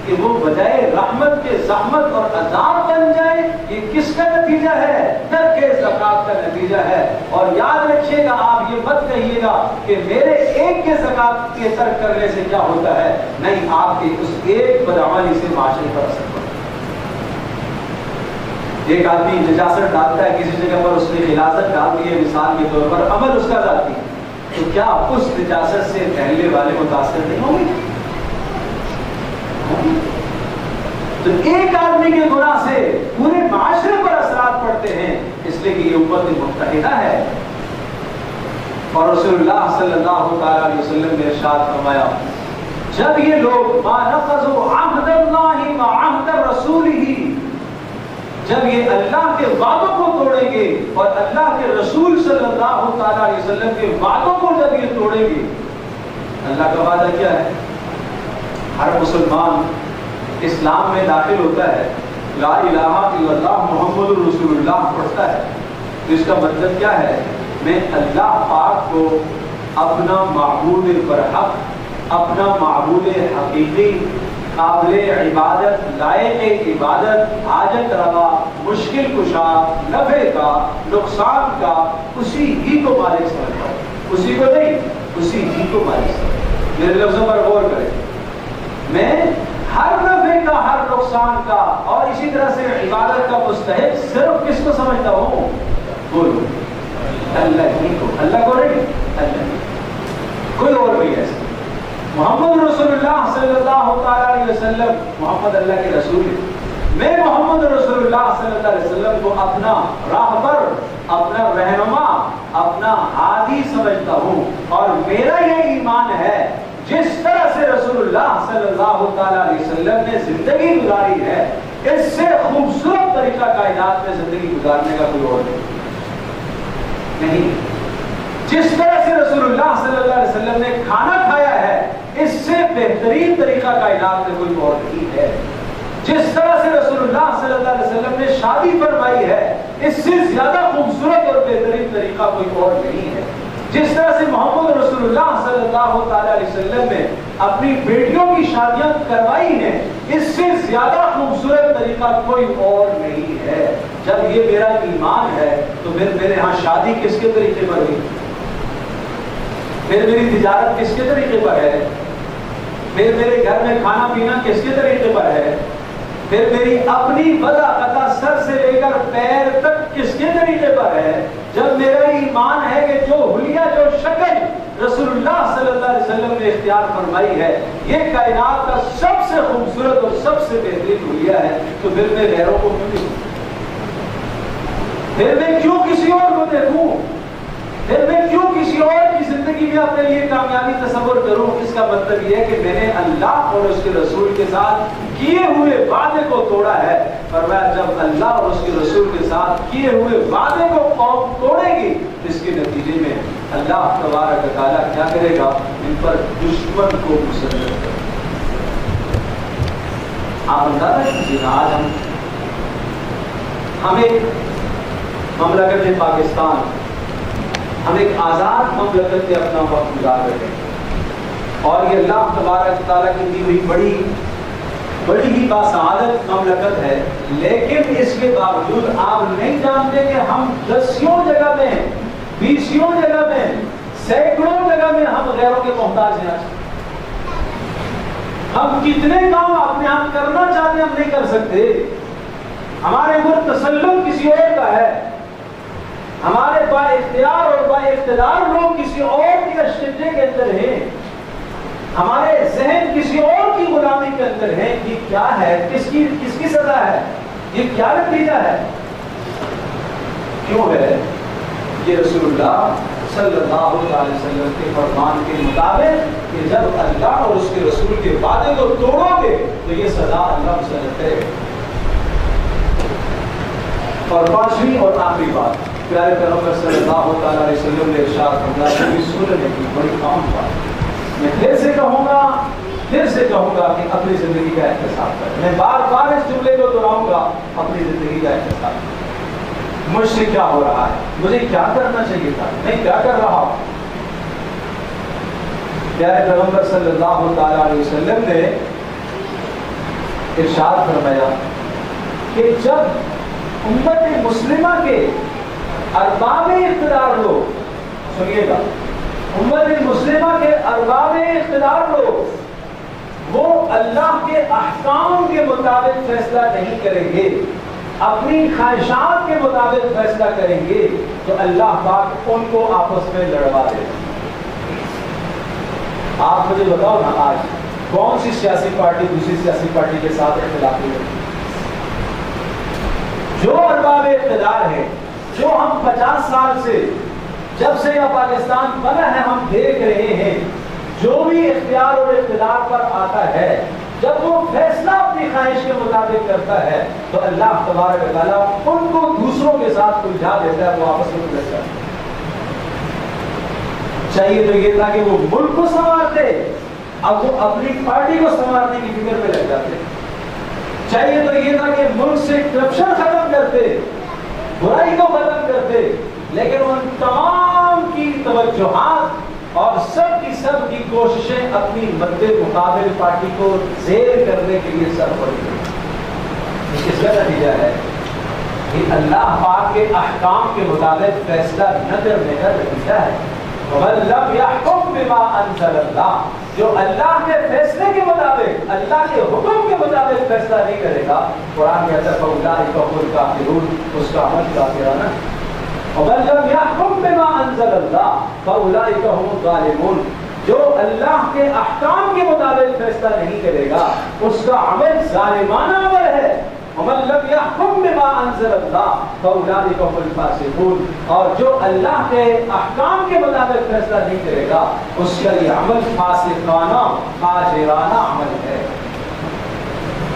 کہ وہ بجائے رحمت کے زحمت اور عذاب بن جائے. یہ کس کا نتیجہ ہے؟ ترک زکات کا نتیجہ ہے. اور یاد رکھیے گا, آپ یہ مت کہیے گا کہ میرے ایک کے زکات کے ترک کرنے سے کیا ہوتا ہے. نہیں, آپ کے اس ایک بدعملی سے معاشرے پر اثر پڑتا ہے. ایک آدمی نجاست ڈالتا ہے کسی جگہ پر, اس نے غلاظت ڈال دی ہے مثال کے طور پر, عمل اس کا ذاتی, تو کیا اس نجاست سے پہلے والے متاثر نہیں ہوں گے؟ تو ایک آدمی کے گناہ سے پورے معاشرے پر اثرات پڑتے ہیں, اس لیے کہ یہ امت متحدہ ہے. اور رسول اللہ صلی اللہ علیہ وسلم نے ارشاد فرمایا جب یہ لوگ ما نقضوا عہد اللہ وعہد رسولہ, جب یہ اللہ کے وعدوں کو توڑیں گے اور اللہ کے رسول صلی اللہ علیہ وسلم کے وعدوں کو جب یہ توڑیں گے. اللہ کا وعدہ کیا ہے؟ ہر مسلمان اسلام میں داخل ہوتا ہے لا الہ الا اللہ محمد رسول اللہ پڑھتا ہے, تو اس کا مطلب کیا ہے؟ میں اللہ پاک کو اپنا معبود برحق, اپنا معبود حقیقی, قابل عبادت, لائق عبادت, حاجت روا, مشکل کشا, نفع کا, نقصان کا, اسی ہی کو مالک سمجھتا ہوں. اسی کو نہیں, اسی ہی کو مالک سمجھتا ہوں. میرے لفظوں پر غور کریں. میں ہر نفع کا, ہر نقصان کا اور اسی طرح سے عبادت کا مستحق صرف کس کو سمجھتا ہوں؟ بولو, اللہ ہی کو. اللہ کو نہیں, اللہ ہی. کوئی اور بھی ایسا. محمد رسول اللہ صلی اللہ علیہ وسلم, محمد اللہ کے رسول ہے. میں محمد رسول اللہ صلی اللہ علیہ وسلم کو اپنا راہبر, اپنا رہنما، اپنا ہادی سمجھتا ہوں، اور میرا یہ ایمان ہے جس طرح سے رسول اللہ صلی اللہ تعالیٰ علیہ وسلم نے زندگی گزاری ہے، اس سے خوبصورت طریقہ کائنات میں زندگی گزارنے کا کوئی اور نہیں۔ جس طرح سے رسول اللہ صلی اللہ علیہ وسلم نے کھانا کھایا ہے، اس سے بہترین طریقہ کائنات میں کوئی اور نہیں ہے۔ جس طرح سے رسول اللہ صلی اللہ علیہ وسلم نے شادی فرمائی ہے، اس سے زیادہ خوبصورت اور بہترین طریقہ کوئی اور نہیں ہے۔ جس طرح سے محمد رسول اللہ صلی اللہ تعالیٰ علیہ وسلم نے اپنی بیٹیوں کی شادیاں کروائی ہیں، اس سے زیادہ خوبصورت طریقہ کوئی اور نہیں ہے۔ جب یہ میرا ایمان ہے تو پھر میرے ہاں شادی کس کے طریقے پر ہوئی، پھر میری تجارت کس کے طریقے پر ہے، پھر میرے گھر میں کھانا پینا کس کے طریقے پر ہے، پھر میری اپنی وضع قطع سر سے لے کر پیر تک کس کے طریقے پر ہے۔ جب میرا ایمان ہے کہ جو حلیہ، جو شکل رسول اللہ صلی اللہ علیہ وسلم نے اختیار فرمائی ہے یہ کائنات کا سب سے خوبصورت اور سب سے بہترین حلیہ ہے، تو پھر میں غیروں کو کیوں دیکھوں، پھر میں کیوں کسی اور کو دیکھوں، پھر میں کیوں کسی اور کی زندگی میں اپنے لیے کامیابی تصور کروں۔ اس کا مطلب یہ ہے کہ میں نے اللہ اور اس کے رسول کے ساتھ کیے ہوئے وعدے کو توڑا ہے۔ فرمایا جب اللہ اور اس کے رسول کے ساتھ کیے ہوئے وعدے کو قوم توڑے گی، اس کے نتیجے میں اللہ تبارک و تعالیٰ کیا کرے گا، ان پر دشمن کو مسلط کرے گا۔ آپ اندازہ کیجیے نا، آج ہم ایک مملکت پاکستان، ہم ایک آزاد مملکت میں اپنا وقت گزار رہے ہیں، اور یہ اللہ تبارک تعالیٰ کی دی ہوئی بڑی ہی باسعادت مملکت ہے، لیکن اس کے باوجود آپ نہیں جانتے کہ ہم 10 جگہ میں، 20 جگہ میں، سینکڑوں جگہ میں ہم غیروں کے محتاج ہیں۔ ہم کتنے کام اپنے آپ کرنا چاہتے ہیں ہم نہیں کر سکتے، ہمارے اوپر تسلط کسی اور کا ہے، ہمارے با اختیار اور با اقتدار لوگ کسی اور کے اشتجے کے اندر ہیں، ہمارے ذہن کسی اور کی غلامی کے اندر ہیں۔ یہ کیا ہے، کس کی سزا ہے، یہ کیا نتیجہ ہے، کیوں ہے؟ یہ رسول اللہ صلی اللہ علیہ وسلم کے فرمان کے مطابق کہ جب اللہ اور اس کے رسول کے وعدے کو توڑو گے تو یہ سزا اللہ مسلط کرے گا۔ اور پانچویں اور آخری بات، پیارے پیغمبر صلی اللہ تعالیٰ علیہ وسلم نے ارشاد فرمایا کہ سننے کی بڑی عام بات، میں پھر سے کہوں گا کہ اپنی زندگی کا احتساب کریں۔ میں بار بار اس جملے کو دہراؤں گا، اپنی زندگی کا احتساب کریں۔ مجھ سے کیا ہو رہا ہے، مجھے کیا کرنا چاہیے تھا، میں کیا کر رہا ہوں۔ پیارے پیغمبر صلی اللہ تعالیٰ علیہ وسلم نے ارشاد فرمایا کہ جب امت مسلمہ کے ارباب اقتدار لوگ، سنیے گا، امت مسلمہ کے ارباب اقتدار لوگ وہ اللہ کے احکام کے مطابق فیصلہ نہیں کریں گے، اپنی خواہشات کے مطابق فیصلہ کریں گے، تو اللہ پاک ان کو آپس میں لڑوا دے گا۔ آپ مجھے بتاؤ نا، آج کون سی سیاسی پارٹی دوسری سیاسی پارٹی کے ساتھ اختلافی ہے؟ جو ارباب اقتدار ہیں، جو ہم 50 سال سے، جب سے یہ پاکستان بنا ہے ہم دیکھ رہے ہیں، جو بھی اختیار اور اقتدار پر آتا ہے، جب وہ فیصلہ اپنی خواہش کے مطابق کرتا ہے تو اللہ تبارک و تعالیٰ ان کو دوسروں کے ساتھ الجھا دیتا ہے، وہ آپس میں الجھ جاتے ہیں۔ چاہیے تو یہ تھا کہ وہ ملک کو سنوارتے، اب وہ اپنی پارٹی کو سنوارنے کی فکر میں لگ جاتے۔ چاہیے تو یہ تھا کہ ملک سے کرپشن ختم کرتے، برائی کو ختم کرتے، لیکن ان تمام کی توجہات اور سب کی کوششیں اپنی مد مقابل پارٹی کو زیر کرنے کے لیے سر پڑ گئی۔ اس کا نتیجہ ہے کہ اللہ پاک کے احکام کے مطابق فیصلہ نہ کرنے کا نتیجہ ہے۔ وَمَن لَّمْ يَحْكُم بِمَا أَنزَلَ اللَّهُ، جو اللہ کے فیصلے کے مطابق، اللہ کے حکم کے مطابق فیصلہ نہیں کرے گا، قرآن کہتا ہے فَأُولَٰئِکَ هُمُ الْكَافِرُونَ، اس کا عمل کافرانہ ہے۔ وَمَن لَّمْ يَحْكُم بِمَا أَنزَلَ اللَّهُ فَأُولَٰئِکَ هُمُ الظَّالِمُونَ، جو اللہ کے احکام کے مطابق فیصلہ نہیں کرے گا، اس کا عمل ظالمانہ عمل ہے۔ وَمَن لَّمْ يَحْكُم بِمَا أَنزَلَ انزل اللہ فاولئک هم الفاسقون، اور جو اللہ کے احکام کے مطابق فیصلہ نہیں کرے گا اس کا یہ عمل فاسقانہ فاجرانہ عمل ہے۔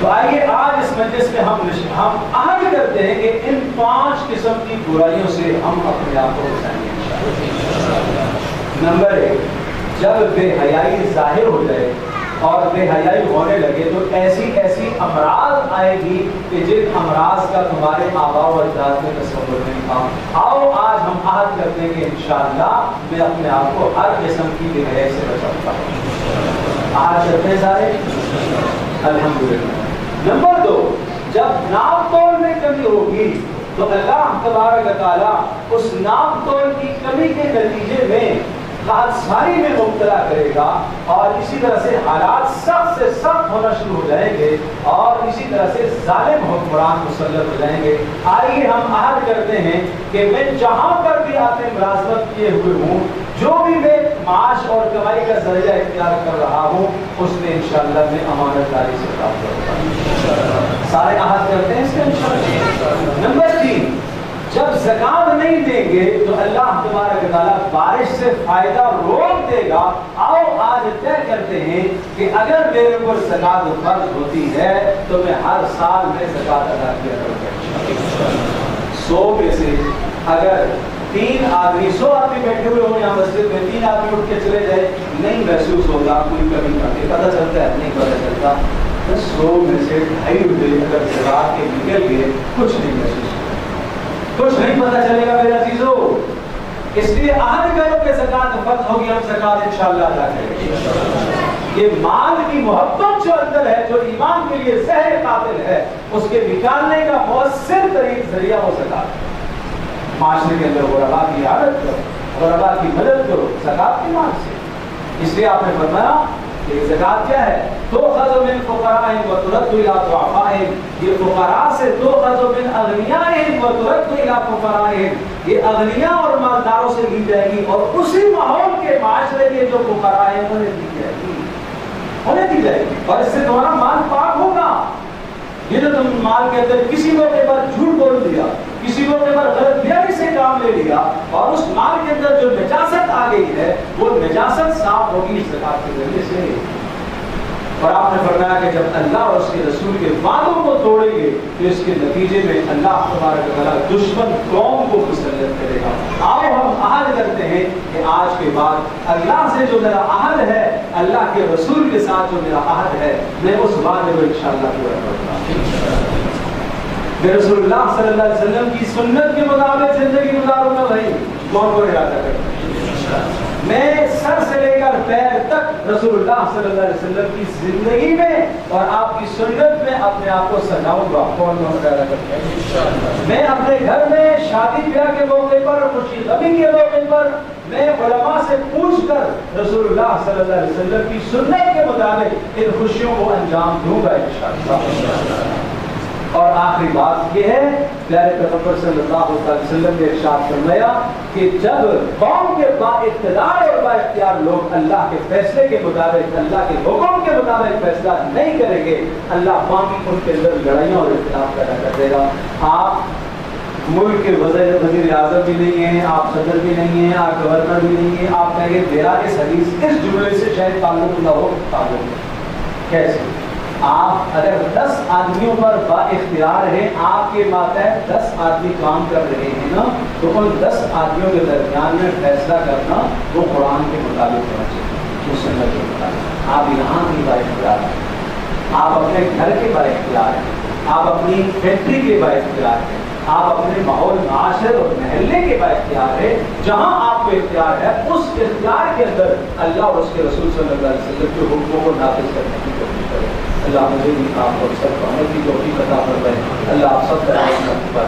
تو آئیے آج اس مجلس میں ہم عہد کرتے ہیں کہ ان 5 قسم کی برائیوں سے ہم اپنے آپ کو بچائیں گے۔ نمبر 1، جب بے حیائی ظاہر ہو جائے اور بے حیائی ہونے لگے تو ایسی ایسی امراض آئے گی کہ جن امراض کا تمہارے آباء و اجداد میں تصور نہیں تھا۔ آؤ آج ہم عہد کرتے ہیں کہ انشاءاللہ میں اپنے آپ کو ہر قسم کی بے حیائی سے بچاؤں گا۔ عہد کرتے ہیں سارے؟ الحمدللہ۔ نمبر 2، جب ناپ تول میں کمی ہوگی تو اللہ تبارک و تعالیٰ اس ناپ تول کی کمی کے نتیجے میں ساری میں مبتلا کرے گا، اور اسی طرح سے حالات سخت سے سخت ہونا شروع ہو جائیں گے، اور اسی طرح سے ظالم حکمران مسلط ہو جائیں گے۔ آئیے ہم عہد کرتے ہیں کہ میں جہاں پر بھی آپ نے ملازمت کیے ہوئے ہوں، جو بھی میں معاش اور کمائی کا ذریعہ اختیار کر رہا ہوں، اس میں انشاءاللہ میں امانت داری سے کام کروں گا۔ سارے عہد کرتے ہیں اس کے انشاءاللہ۔ نمبر 3، جب زکات نہیں دیں گے تو اللہ تبارک و تعالیٰ بارش سے فائدہ روک دے گا۔ آؤ آج طے کرتے ہیں کہ اگر میرے اوپر زکات فرض ہوتی ہے تو میں ہر سال میں زکات ادا کیا کروں گا۔ 100 میں سے اگر 3 آدمی 100 آدمی بیٹھے ہوئے ہوں یہاں مسجد میں، 3 آدمی اٹھ کے چلے جائے، نہیں محسوس ہوگا کوئی کمی کرتے، پتہ چلتا ہے نہیں پتہ چلتا، 100 میں سے 2.5 روپے اگر زکات کے نکل گئے کچھ نہیں محسوس ہوگا، کچھ نہیں پتہ چلے گا میرے عزیزو۔ اس لیے عہد کرو کہ زکات فرض ہوگی، ہم زکات انشاءاللہ ادا کریں گے۔ یہ مال کی محبت جو اندر ہے، جو ایمان کے لیے زہر قاتل ہے، اس کے نکالنے کا مؤثر ترین ذریعہ ہو زکات۔ معاشرے کے اندر غربا کی عادت کرو، غربا کی مدد کرو زکات کے مال سے۔ اس لیے آپ نے فرمایا کہ زکات کیا ہے؟ تؤخذ من فقرائهم وترد الى ضعفائهم، یہ فقراء سے تؤخذ من اغنیائهم وترد الى فقرائهم، یہ اغنیاء اور مالداروں سے لی جائے گی اور اسی ماحول کے معاشرے کے جو فقراء ہیں انہیں دی جائے گی، انہیں دی جائے گی، اور اس سے تمہارا مال پاک ہوگا۔ یہ جو تم مال کے اندر کسی موقع پر جھوٹ بول دیا، کسی موقع پر غلط بیانی سے کام لے لیا، اور اس مال کے اندر جو نجاست آ گئی ہے وہ نجاست صاف ہوگی اس زکات کے ذریعے سے۔ اور آپ نے فرمایا کہ جب اللہ اور اس کے رسول کے وعدوں کو توڑیں گے تو اس کے نتیجے میں اللہ تبارک و تعالیٰ دشمن قوم کو مسلط کرے گا۔ آؤ ہم عہد کرتے ہیں کہ آج کے بعد اللہ سے جو میرا عہد ہے، اللہ کے رسول کے ساتھ جو میرا عہد ہے، میں اس وعدے کو انشاءاللہ پورا کروں گا۔ میں رسول اللہ صلی اللہ علیہ وسلم کی سنت کے مطابق زندگی گزاروں گا۔ بھائی کون کو ارادہ کرتا ہے؟ میں سر سے لے کر پیر تک رسول اللہ صلی اللہ علیہ وسلم کی زندگی میں اور آپ کی سنت میں اپنے آپ کو سجاؤں گا۔ کون ارادہ کرتا ہے؟ میں اپنے گھر میں شادی بیاہ کے موقع پر، خوشی غمی کے موقع پر، میں علماء سے پوچھ کر رسول اللہ صلی اللہ علیہ وسلم کی سنت کے مطابق ان خوشیوں کو انجام دوں گا انشاءاللہ۔ اور آخری بات یہ ہے، پیارے پیغمبر صلی اللہ علیہ وسلم نے ارشاد فرمایا کہ جب قوم کے با اقتدار اور با اختیار لوگ اللہ کے فیصلے کے مطابق، اللہ کے حکم کے مطابق فیصلہ نہیں کریں گے، اللہ باقی ان کے اندر لڑائیاں اور اختلاف پیدا کر دے گا۔ آپ ملک کے وزیر اعظم بھی نہیں ہیں، آپ صدر بھی نہیں ہیں، آپ گورنر بھی نہیں ہیں، آپ کہیں گے میرا اس حدیث اس جملے سے شاید تعلق نہ ہو، تعلق کیسے؟ آپ اگر 10 آدمیوں پر با اختیار ہیں، آپ کے ماتحت 10 آدمی کام کر رہے ہیں نا، تو ان 10 آدمیوں کے درمیان میں فیصلہ کرنا وہ قرآن کے مطابق ہونا چاہیے، وہ سنت کے مطابق۔ آپ یہاں کی با اختیار ہیں، آپ اپنے گھر کے با اختیار ہیں، آپ اپنی فیکٹری کے با اختیار ہیں، آپ اپنے ماحول معاشرے اور محلے کے با اختیار ہے۔ جہاں آپ کو اختیار ہے اس اختیار کے اندر اللہ اور اس کے رسول صلی اللہ علیہ وسلم کے حکموں کو نافذ کرنے کی کوشش کریں۔ اللہ مجھے بھی آپ کو سب کو عمل کی توفیق عطا فرمائے۔ اللہ آپ سب کا